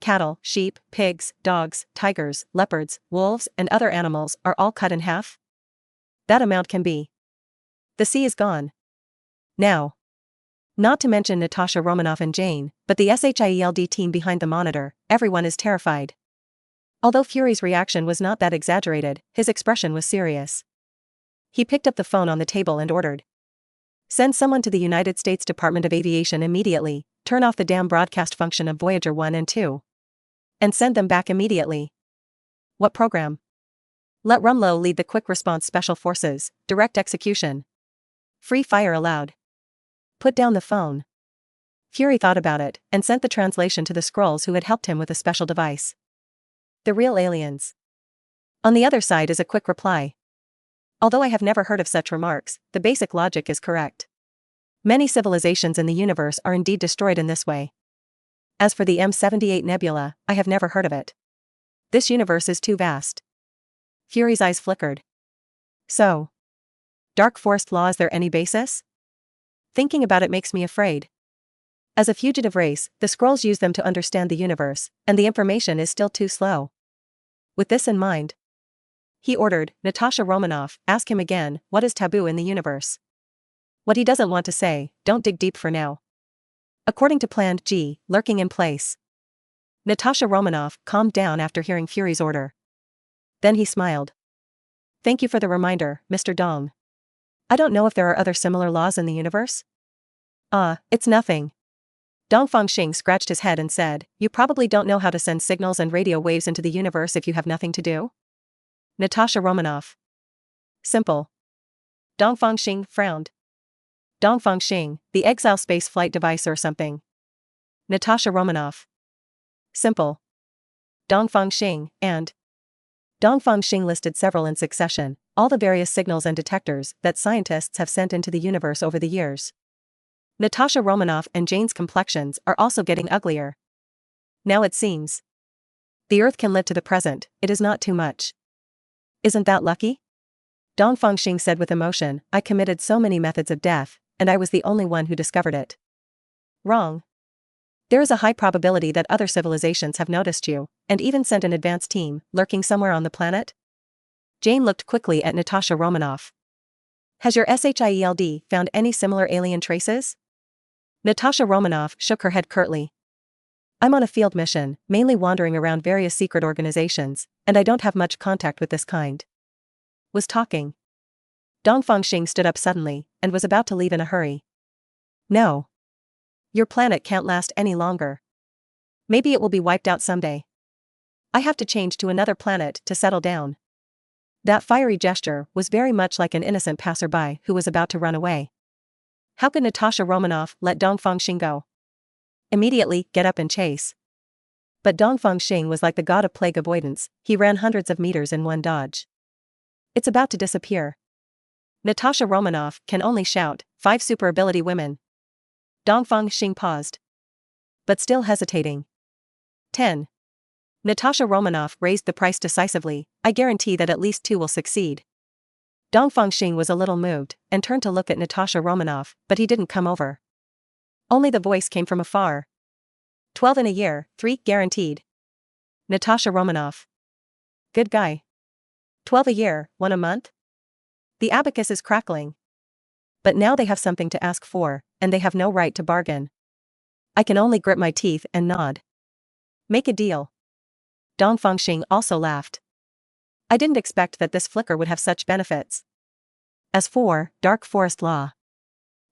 [SPEAKER 1] cattle, sheep, pigs, dogs, tigers, leopards, wolves, and other animals are all cut in half? That amount can be. The sea is gone. Now. Not to mention Natasha Romanoff and Jane, but the SHIELD team behind the monitor, everyone is terrified. Although Fury's reaction was not that exaggerated, his expression was serious. He picked up the phone on the table and ordered. Send someone to the United States Department of Aviation immediately, turn off the damn broadcast function of Voyager 1 and 2. And send them back immediately. What program? Let Rumlow lead the Quick Response Special Forces, direct execution. Free fire allowed. Put down the phone. Fury thought about it, and sent the translation to the Skrulls who had helped him with a special device. The real aliens. On the other side is a quick reply. Although I have never heard of such remarks, the basic logic is correct. Many civilizations in the universe are indeed destroyed in this way. As for the M78 Nebula, I have never heard of it. This universe is too vast. Fury's eyes flickered. So. Dark Forest law, is there any basis? Thinking about it makes me afraid. As a fugitive race, the Skrulls use them to understand the universe, and the information is still too slow. With this in mind, he ordered, Natasha Romanoff, ask him again, what is taboo in the universe? What he doesn't want to say, don't dig deep for now. According to Plan G, lurking in place. Natasha Romanoff calmed down after hearing Fury's order. Then he smiled. Thank you for the reminder, Mr. Dong. I don't know if there are other similar laws in the universe. It's nothing. Dongfang Xing scratched his head and said, you probably don't know how to send signals and radio waves into the universe if you have nothing to do? Natasha Romanoff. Simple. Dongfang Xing frowned. Dongfang Xing, the exile space flight device or something. Natasha Romanoff. Simple. Dongfang Xing, and. Dongfang Xing listed several in succession, all the various signals and detectors that scientists have sent into the universe over the years. Natasha Romanoff and Jane's complexions are also getting uglier. Now it seems. The Earth can live to the present, it is not too much. Isn't that lucky? Dongfang Xing said with emotion, I committed so many methods of death, and I was the only one who discovered it. Wrong. There is a high probability that other civilizations have noticed you, and even sent an advanced team, lurking somewhere on the planet? Jane looked quickly at Natasha Romanoff. Has your SHIELD found any similar alien traces? Natasha Romanoff shook her head curtly. I'm on a field mission, mainly wandering around various secret organizations, and I don't have much contact with this kind. Was talking. Dongfang Xing stood up suddenly, and was about to leave in a hurry. No. Your planet can't last any longer. Maybe it will be wiped out someday. I have to change to another planet to settle down. That fiery gesture was very much like an innocent passerby who was about to run away. How could Natasha Romanoff let Dongfang Xing go? Immediately, get up and chase. But Dongfang Xing was like the god of plague avoidance, he ran hundreds of meters in one dodge. It's about to disappear. Natasha Romanoff can only shout, 5 super ability women. Dongfang Xing paused. But still hesitating. 10. Natasha Romanoff raised the price decisively, I guarantee that at least 2 will succeed. Dongfang Xing was a little moved, and turned to look at Natasha Romanoff, but he didn't come over. Only the voice came from afar. 12 in a year, 3 guaranteed. Natasha Romanoff. Good guy. 12 a year, 1 a month? The abacus is crackling. But now they have something to ask for, and they have no right to bargain. I can only grit my teeth and nod. Make a deal. Dongfang Xing also laughed. I didn't expect that this flicker would have such benefits. As for Dark Forest Law.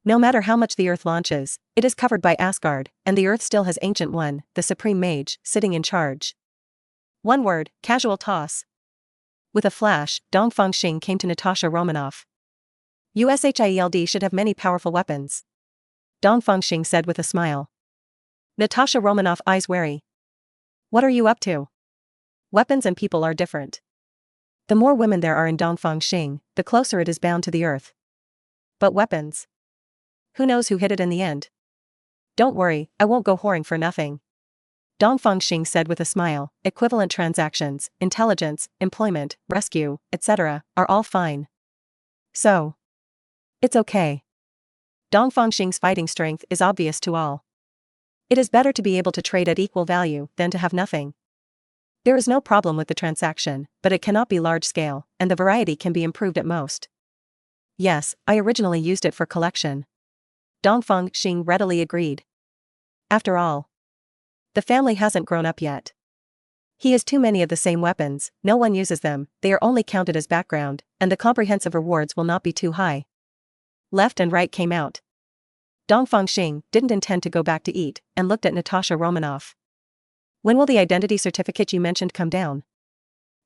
[SPEAKER 1] No matter how much the Earth launches, it is covered by Asgard, and the Earth still has Ancient One, the Supreme Mage, sitting in charge. One word, casual toss. With a flash, Dongfang Xing came to Natasha Romanoff. USHIELD should have many powerful weapons. Dongfang Xing said with a smile. Natasha Romanoff eyes wary. What are you up to? Weapons and people are different. The more women there are in Dongfang Xing, the closer it is bound to the Earth. But weapons? Who knows who hit it in the end? Don't worry, I won't go whoring for nothing. Dongfang Xing said with a smile, equivalent transactions, intelligence, employment, rescue, etc., are all fine. So. It's okay. Dongfang Xing's fighting strength is obvious to all. It is better to be able to trade at equal value than to have nothing. There is no problem with the transaction, but it cannot be large scale, and the variety can be improved at most. Yes, I originally used it for collection. Dongfang Xing readily agreed. After all, the family hasn't grown up yet. He has too many of the same weapons, no one uses them, they are only counted as background, and the comprehensive rewards will not be too high. Left and right came out. Dongfang Xing didn't intend to go back to eat, and looked at Natasha Romanoff. When will the identity certificate you mentioned come down?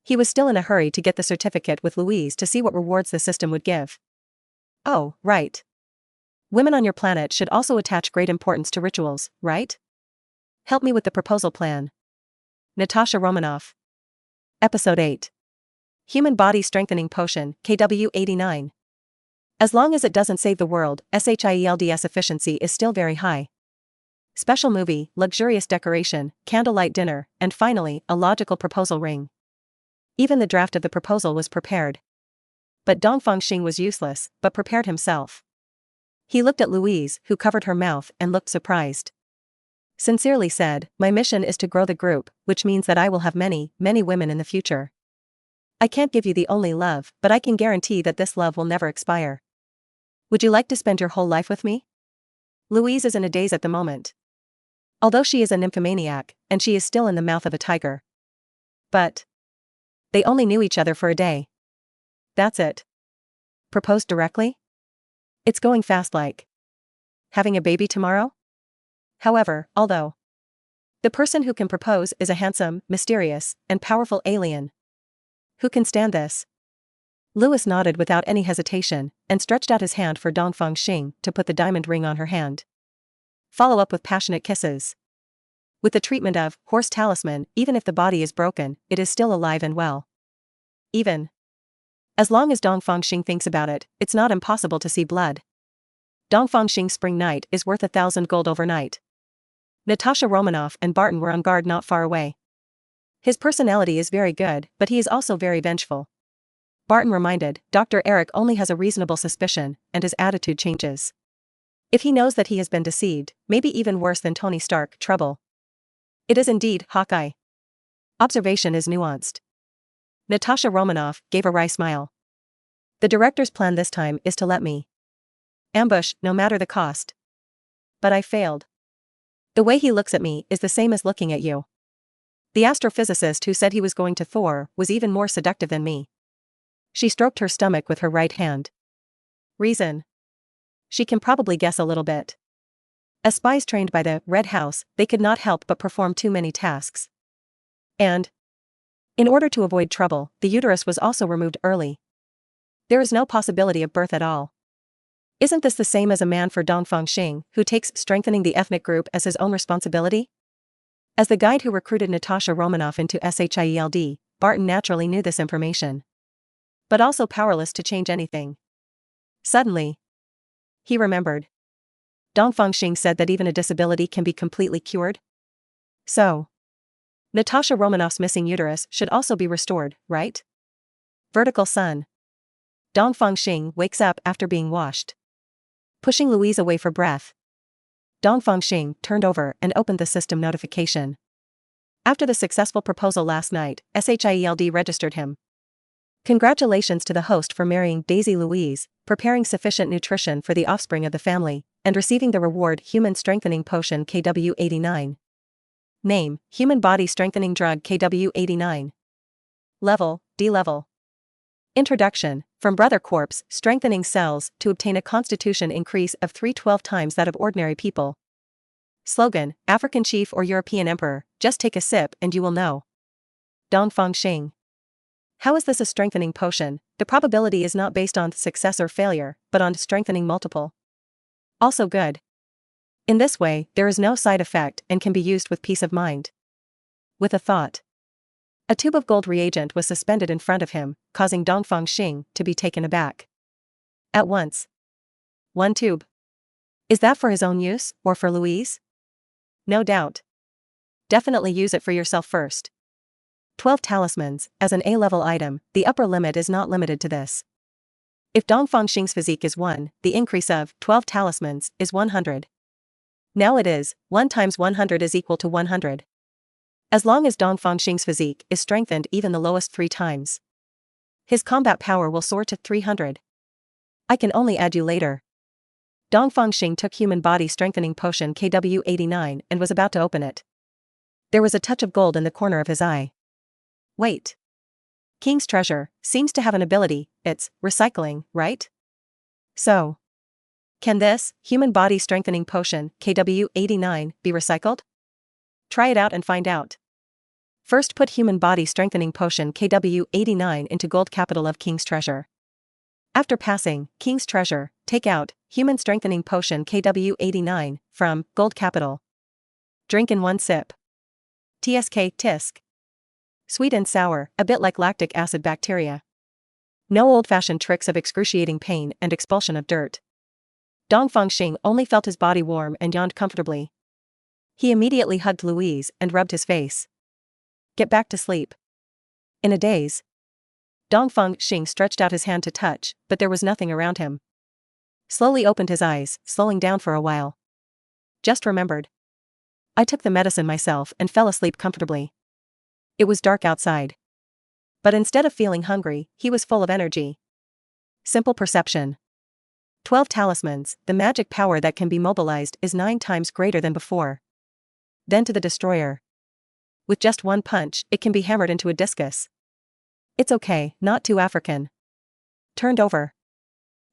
[SPEAKER 1] He was still in a hurry to get the certificate with Louise to see what rewards the system would give. Oh, right. Women on your planet should also attach great importance to rituals, right? Help me with the proposal plan. Natasha Romanoff. Episode 8. Human Body Strengthening Potion, KW89. As long as it doesn't save the world, SHIELD's efficiency is still very high. Special movie, luxurious decoration, candlelight dinner, and finally, a logical proposal ring. Even the draft of the proposal was prepared. But Dongfang Xing was useless, but prepared himself. He looked at Louise, who covered her mouth and looked surprised. Sincerely said, my mission is to grow the group, which means that I will have many, many women in the future. I can't give you the only love, but I can guarantee that this love will never expire. Would you like to spend your whole life with me? Louise is in a daze at the moment. Although she is a nymphomaniac, and she is still in the mouth of a tiger. But they only knew each other for a day. That's it. Proposed directly? It's going fast like having a baby tomorrow? However, although the person who can propose is a handsome, mysterious, and powerful alien. Who can stand this? Louis nodded without any hesitation, and stretched out his hand for Dongfang Xing to put the diamond ring on her hand. Follow up with passionate kisses. With the treatment of horse talisman, even if the body is broken, it is still alive and well. Even as long as Dongfang Xing thinks about it, it's not impossible to see blood. Dongfang Xing's spring night is worth 1,000 gold overnight. Natasha Romanoff and Barton were on guard not far away. His personality is very good, but he is also very vengeful. Barton reminded. Dr. Eric only has a reasonable suspicion, and his attitude changes. If he knows that he has been deceived, maybe even worse than Tony Stark, trouble. It is indeed, Hawkeye. Observation is nuanced. Natasha Romanoff gave a wry smile. The director's plan this time is to let me ambush, no matter the cost. But I failed. The way he looks at me is the same as looking at you. The astrophysicist who said he was going to Thor was even more seductive than me. She stroked her stomach with her right hand. Reason? She can probably guess a little bit. As spies trained by the Red House, they could not help but perform too many tasks. And in order to avoid trouble, the uterus was also removed early. There is no possibility of birth at all. Isn't this the same as a man for Dongfang Xing, who takes strengthening the ethnic group as his own responsibility? As the guide who recruited Natasha Romanoff into SHIELD, Barton naturally knew this information. But also powerless to change anything. Suddenly, he remembered. Dongfang Xing said that even a disability can be completely cured? So, Natasha Romanoff's missing uterus should also be restored, right? Vertical sun. Dongfang Xing wakes up after being washed. Pushing Louise away for breath. Dongfang Xing turned over and opened the system notification. After the successful proposal last night, SHIELD registered him. Congratulations to the host for marrying Daisy Louise, preparing sufficient nutrition for the offspring of the family, and receiving the reward Human Strengthening Potion KW89. Name, Human Body Strengthening Drug KW89. Level, D level. Introduction, from Brother Corpse, strengthening cells to obtain a constitution increase of 312 times that of ordinary people. Slogan, African chief or European emperor, just take a sip and you will know. Dongfang Xing. How is this a strengthening potion? The probability is not based on success or failure, but on strengthening multiple. Also good. In this way, there is no side effect and can be used with peace of mind. With a thought. A tube of gold reagent was suspended in front of him, causing Dongfang Xing to be taken aback. At once. One tube. Is that for his own use, or for Louise? No doubt. Definitely use it for yourself first. 12 talismans, as an A-level item, the upper limit is not limited to this. If Dongfang Xing's physique is 1, the increase of 12 talismans is 100. Now it is, 1 times 100 is equal to 100. As long as Dongfang Xing's physique is strengthened even the lowest 3 times. His combat power will soar to 300. I can only add you later. Dongfang Xing took Human Body Strengthening Potion KW89 and was about to open it. There was a touch of gold in the corner of his eye. Wait. King's Treasure seems to have an ability, it's recycling, right? So, can this Human Body Strengthening Potion KW89 be recycled? Try it out and find out. First put Human Body Strengthening Potion KW89 into gold capital of King's Treasure. After passing King's Treasure, take out Human Strengthening Potion KW89 from gold capital. Drink in 1 sip. Tisk. Sweet and sour, a bit like lactic acid bacteria. No old-fashioned tricks of excruciating pain and expulsion of dirt. Dongfang Xing only felt his body warm and yawned comfortably. He immediately hugged Louise and rubbed his face. Get back to sleep. In a daze. Dongfang Xing stretched out his hand to touch, but there was nothing around him. Slowly opened his eyes, slowing down for a while. Just remembered. I took the medicine myself and fell asleep comfortably. It was dark outside. But instead of feeling hungry, he was full of energy. Simple perception. 12 talismans, the magic power that can be mobilized is 9 times greater than before. Then to the destroyer. With just 1 punch, it can be hammered into a discus. It's okay, not too African. Turned over.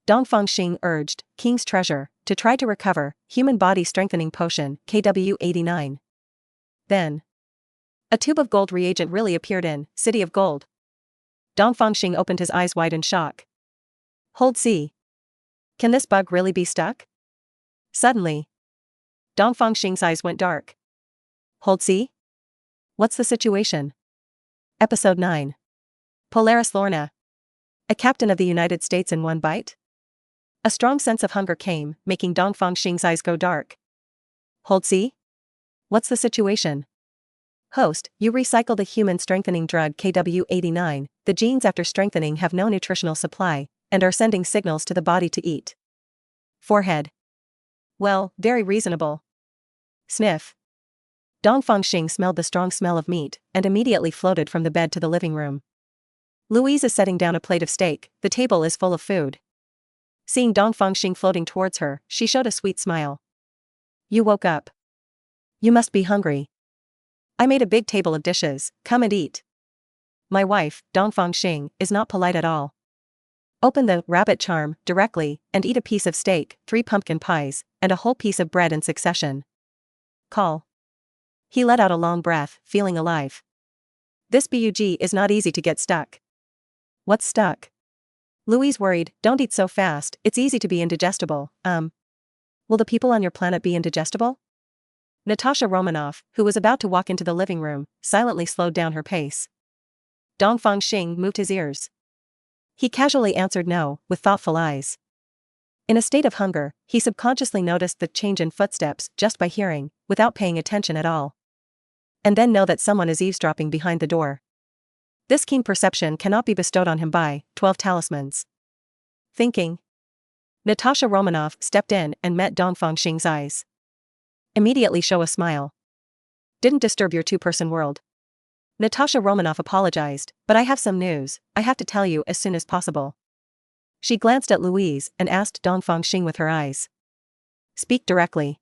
[SPEAKER 1] Dongfang Xing urged King's Treasure to try to recover Human Body Strengthening Potion KW89. Then, a tube of gold reagent really appeared in City of Gold. Dongfang Xing opened his eyes wide in shock. Hold C. Can this bug really be stuck? Suddenly, Dongfang Xing's eyes went dark. Hold C? What's the situation? Episode 9. Polaris Lorna. A captain of the United States in 1 bite? A strong sense of hunger came, making Dongfang Xing's eyes go dark. Hold C? What's the situation? Host, you recycle the human strengthening drug KW89, the genes after strengthening have no nutritional supply, and are sending signals to the body to eat. Forehead. Well, very reasonable. Sniff. Dongfang Xing smelled the strong smell of meat, and immediately floated from the bed to the living room. Louise is setting down a plate of steak, the table is full of food. Seeing Dongfang Xing floating towards her, she showed a sweet smile. You woke up. You must be hungry. I made a big table of dishes, come and eat. My wife, Dongfang Xing, is not polite at all. Open the rabbit charm directly, and eat a piece of steak, 3 pumpkin pies, and a whole piece of bread in succession. Call. He let out a long breath, feeling alive. This bug is not easy to get stuck. What's stuck? Louise worried, don't eat so fast, it's easy to be indigestible. Will the people on your planet be indigestible? Natasha Romanoff, who was about to walk into the living room, silently slowed down her pace. Dongfang Xing moved his ears. He casually answered no, with thoughtful eyes. In a state of hunger, he subconsciously noticed the change in footsteps just by hearing, without paying attention at all. And then know that someone is eavesdropping behind the door. This keen perception cannot be bestowed on him by 12 talismans. Thinking. Natasha Romanoff stepped in and met Dongfang Xing's eyes. Immediately show a smile. Didn't disturb your two-person world. Natasha Romanoff apologized, but I have some news, I have to tell you as soon as possible. She glanced at Louise and asked Dongfang Xing with her eyes. Speak directly.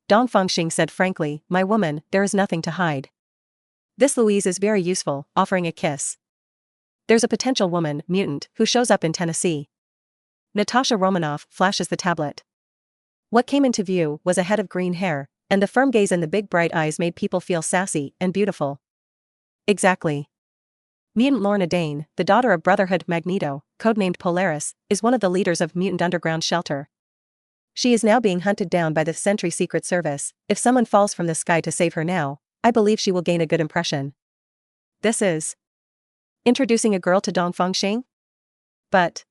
[SPEAKER 1] Dongfang Xing said frankly, my woman, there is nothing to hide. This Louise is very useful, offering a kiss. There's a potential woman, mutant, who shows up in Tennessee. Natasha Romanoff flashes the tablet. What came into view was a head of green hair, and the firm gaze in the big bright eyes made people feel sassy and beautiful. Exactly. Mutant Lorna Dane, the daughter of Brotherhood Magneto, codenamed Polaris, is one of the leaders of Mutant Underground Shelter. She is now being hunted down by the Sentry Secret Service. If someone falls from the sky to save her now, I believe she will gain a good impression. This is introducing a girl to Dongfang Xing? But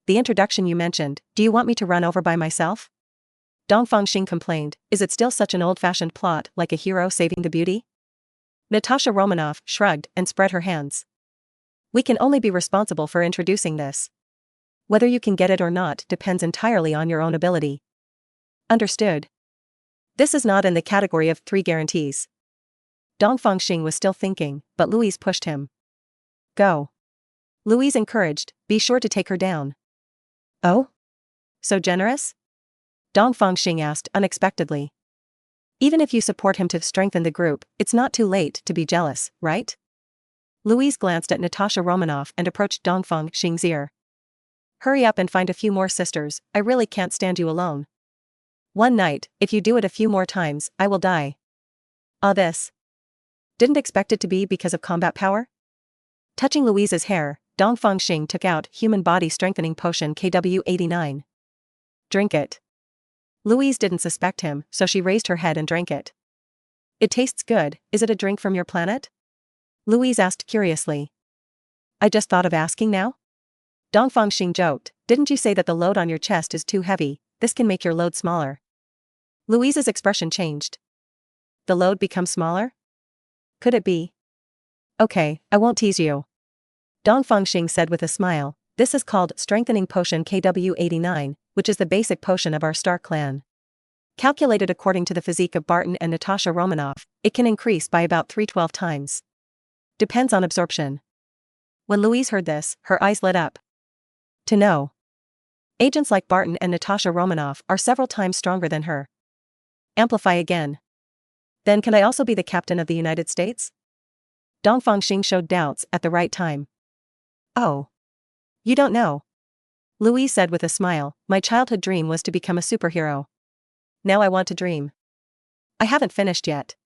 [SPEAKER 1] the introduction you mentioned, do you want me to run over by myself? Dongfang Xing complained, is it still such an old-fashioned plot like a hero saving the beauty? Natasha Romanoff shrugged and spread her hands. We can only be responsible for introducing this. Whether you can get it or not depends entirely on your own ability. Understood. This is not in the category of 3 guarantees. Dongfang Xing was still thinking, but Louise pushed him. Go. Louise encouraged, be sure to take her down. Oh? So generous? Dongfang Xing asked unexpectedly. Even if you support him to strengthen the group, it's not too late to be jealous, right? Louise glanced at Natasha Romanoff and approached Dongfang Xing's ear. Hurry up and find a few more sisters, I really can't stand you alone. One night, if you do it a few more times, I will die. This. Didn't expect it to be because of combat power? Touching Louise's hair, Dongfang Xing took out human body strengthening potion KW89. Drink it. Louise didn't suspect him, so she raised her head and drank it. It tastes good, is it a drink from your planet? Louise asked curiously. I just thought of asking now? Dongfang Xing joked, didn't you say that the load on your chest is too heavy, this can make your load smaller? Louise's expression changed. The load becomes smaller? Could it be? Okay, I won't tease you. Dongfang Xing said with a smile, this is called Strengthening Potion KW89, which is the basic potion of our star clan. Calculated according to the physique of Barton and Natasha Romanoff, it can increase by about 312 times. Depends on absorption. When Louise heard this, her eyes lit up. To know. Agents like Barton and Natasha Romanoff are several times stronger than her. Amplify again. Then can I also be the captain of the United States? Dongfang Xing showed doubts at the right time. Oh. You don't know. Louise said with a smile, my childhood dream was to become a superhero. Now I want to dream. I haven't finished yet.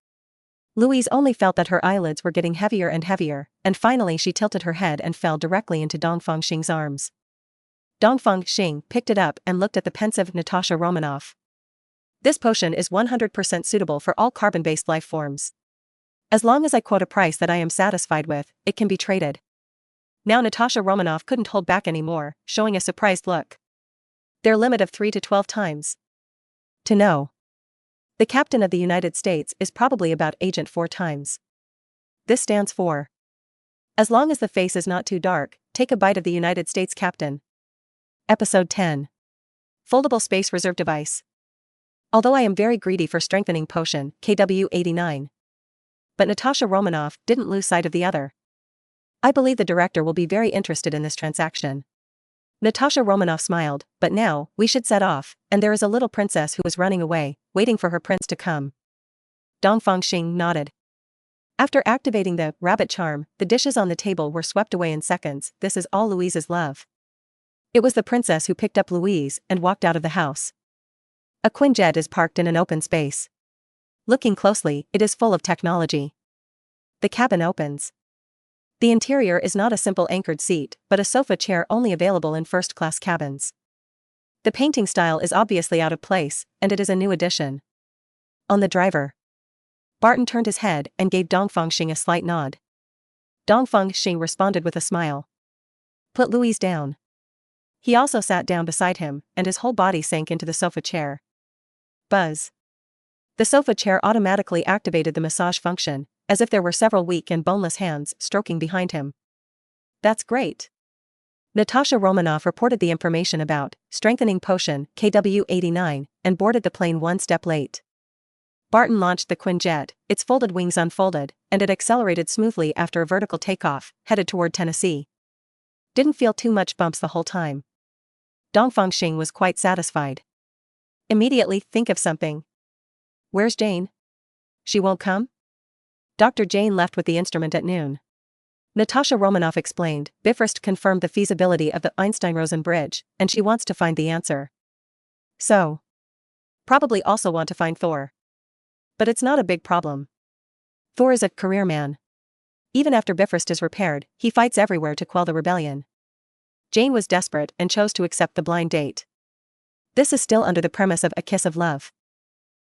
[SPEAKER 1] Louise only felt that her eyelids were getting heavier and heavier, and finally she tilted her head and fell directly into Dongfang Xing's arms. Dongfang Xing picked it up and looked at the pensive Natasha Romanoff. This potion is 100% suitable for all carbon-based life forms. As long as I quote a price that I am satisfied with, it can be traded. Now Natasha Romanoff couldn't hold back anymore, showing a surprised look. Their limit of 3 to 12 times. To know. The captain of the United States is probably about Agent 4 times. This stands for. As long as the face is not too dark, take a bite of the United States captain. Episode 10. Foldable Space Reserve Device. Although I am very greedy for strengthening potion, KW89. But Natasha Romanoff didn't lose sight of the other. I believe the director will be very interested in this transaction. Natasha Romanoff smiled, but now, we should set off, and there is a little princess who is running away, waiting for her prince to come. Dongfang Xing nodded. After activating the rabbit charm, the dishes on the table were swept away in seconds. This is all Louise's love. It was the princess who picked up Louise and walked out of the house. A Quinjet is parked in an open space. Looking closely, it is full of technology. The cabin opens. The interior is not a simple anchored seat, but a sofa chair only available in first-class cabins. The painting style is obviously out of place, and it is a new addition. On the driver. Barton turned his head and gave Dongfang Xing a slight nod. Dongfang Xing responded with a smile. Put Louise down. He also sat down beside him, and his whole body sank into the sofa chair. Buzz. The sofa chair automatically activated the massage function, as if there were several weak and boneless hands stroking behind him. That's great. Natasha Romanoff reported the information about strengthening potion, KW89, and boarded the plane one step late. Barton launched the Quinjet, its folded wings unfolded, and it accelerated smoothly after a vertical takeoff, headed toward Tennessee. Didn't feel too much bumps the whole time. Dongfang Xing was quite satisfied. Immediately think of something. Where's Jane? She won't come? Dr. Jane left with the instrument at noon. Natasha Romanoff explained, Bifrost confirmed the feasibility of the Einstein-Rosen bridge, and she wants to find the answer. So. Probably also want to find Thor. But it's not a big problem. Thor is a career man. Even after Bifrost is repaired, he fights everywhere to quell the rebellion. Jane was desperate and chose to accept the blind date. This is still under the premise of a kiss of love.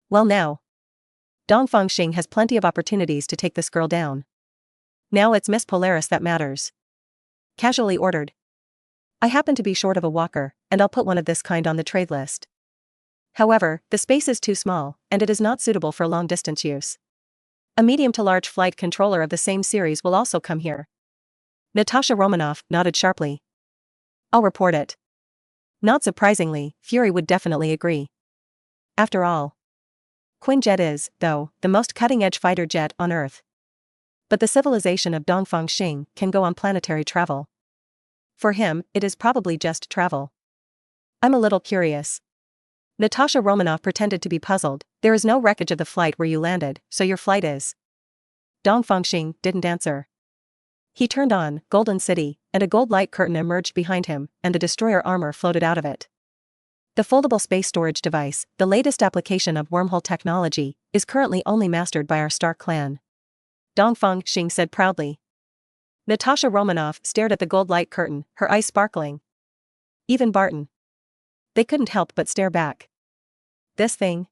[SPEAKER 1] Well now. Dongfang Xing has plenty of opportunities to take this girl down. Now it's Miss Polaris that matters. Casually ordered. I happen to be short of a walker, and I'll put one of this kind on the trade list. However, the space is too small, and it is not suitable for long-distance use. A medium to large flight controller of the same series will also come here. Natasha Romanoff nodded sharply. I'll report it. Not surprisingly, Fury would definitely agree. After all, Quinjet is, though, the most cutting-edge fighter jet on Earth. But the civilization of Dongfang Xing can go on planetary travel. For him, it is probably just travel. I'm a little curious. Natasha Romanoff pretended to be puzzled. There is no wreckage of the flight where you landed, so your flight is. Dongfang Xing didn't answer. He turned on Golden City, and a gold light curtain emerged behind him, and the destroyer armor floated out of it. The foldable space storage device, the latest application of wormhole technology, is currently only mastered by our Stark clan. Dongfang Xing said proudly. Natasha Romanoff stared at the gold light curtain, her eyes sparkling. Even Barton. They couldn't help but stare back. This thing?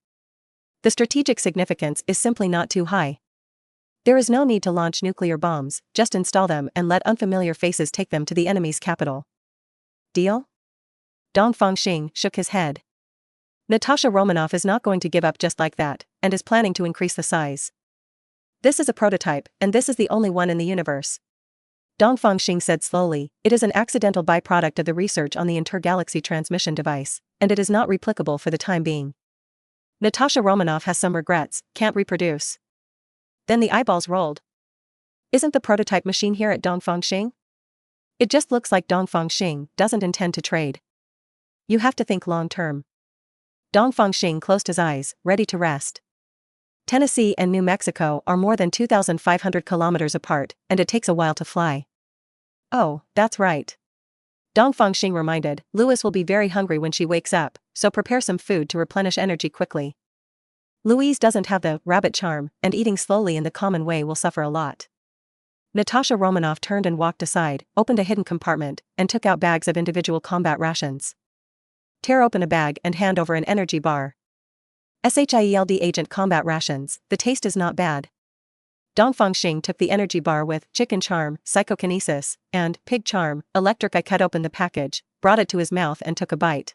[SPEAKER 1] The strategic significance is simply not too high. There is no need to launch nuclear bombs, just install them and let unfamiliar faces take them to the enemy's capital. Deal? Dongfang Xing shook his head. Natasha Romanoff is not going to give up just like that, and is planning to increase the size. This is a prototype, and this is the only one in the universe. Dongfang Xing said slowly, it is an accidental byproduct of the research on the intergalaxy transmission device, and it is not replicable for the time being. Natasha Romanoff has some regrets, can't reproduce. Then the eyeballs rolled. Isn't the prototype machine here at Dongfang Xing? It just looks like Dongfang Xing doesn't intend to trade. You have to think long-term. Dongfang Xing closed his eyes, ready to rest. Tennessee and New Mexico are more than 2,500 kilometers apart, and it takes a while to fly. Oh, that's right. Dongfang Xing reminded, Louis will be very hungry when she wakes up, so prepare some food to replenish energy quickly. Louise doesn't have the rabbit charm, and eating slowly in the common way will suffer a lot. Natasha Romanoff turned and walked aside, opened a hidden compartment, and took out bags of individual combat rations. Tear open a bag and hand over an energy bar. SHIELD agent combat rations, the taste is not bad. Dongfang Xing took the energy bar with chicken charm, psychokinesis, and pig charm, electric. I cut open the package, brought it to his mouth and took a bite.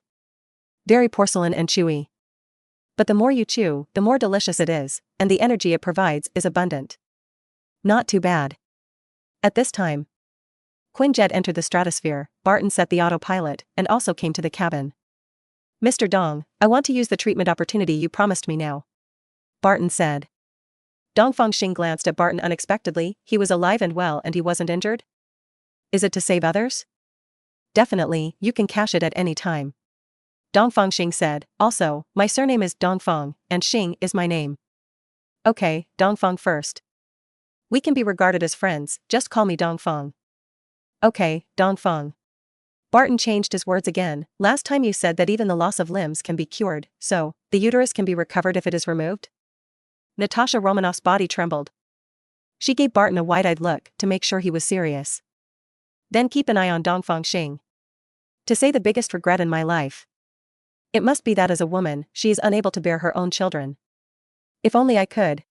[SPEAKER 1] Very porcelain and chewy. But the more you chew, the more delicious it is, and the energy it provides is abundant. Not too bad. At this time, Quinjet entered the stratosphere. Barton set the autopilot, and also came to the cabin. Mr. Dong, I want to use the treatment opportunity you promised me now. Barton said. Dongfang Xing glanced at Barton unexpectedly. He was alive and well and he wasn't injured? Is it to save others? Definitely, you can cash it at any time. Dongfang Xing said, also, my surname is Dongfang, and Xing is my name. Okay, Dongfang first. We can be regarded as friends, just call me Dongfang. Okay, Dongfang. Barton changed his words again. Last time you said that even the loss of limbs can be cured, so, the uterus can be recovered if it is removed? Natasha Romanoff's body trembled. She gave Barton a wide-eyed look to make sure he was serious. Then keep an eye on Dongfang Xing. To say the biggest regret in my life. It must be that as a woman, she is unable to bear her own children. If only I could,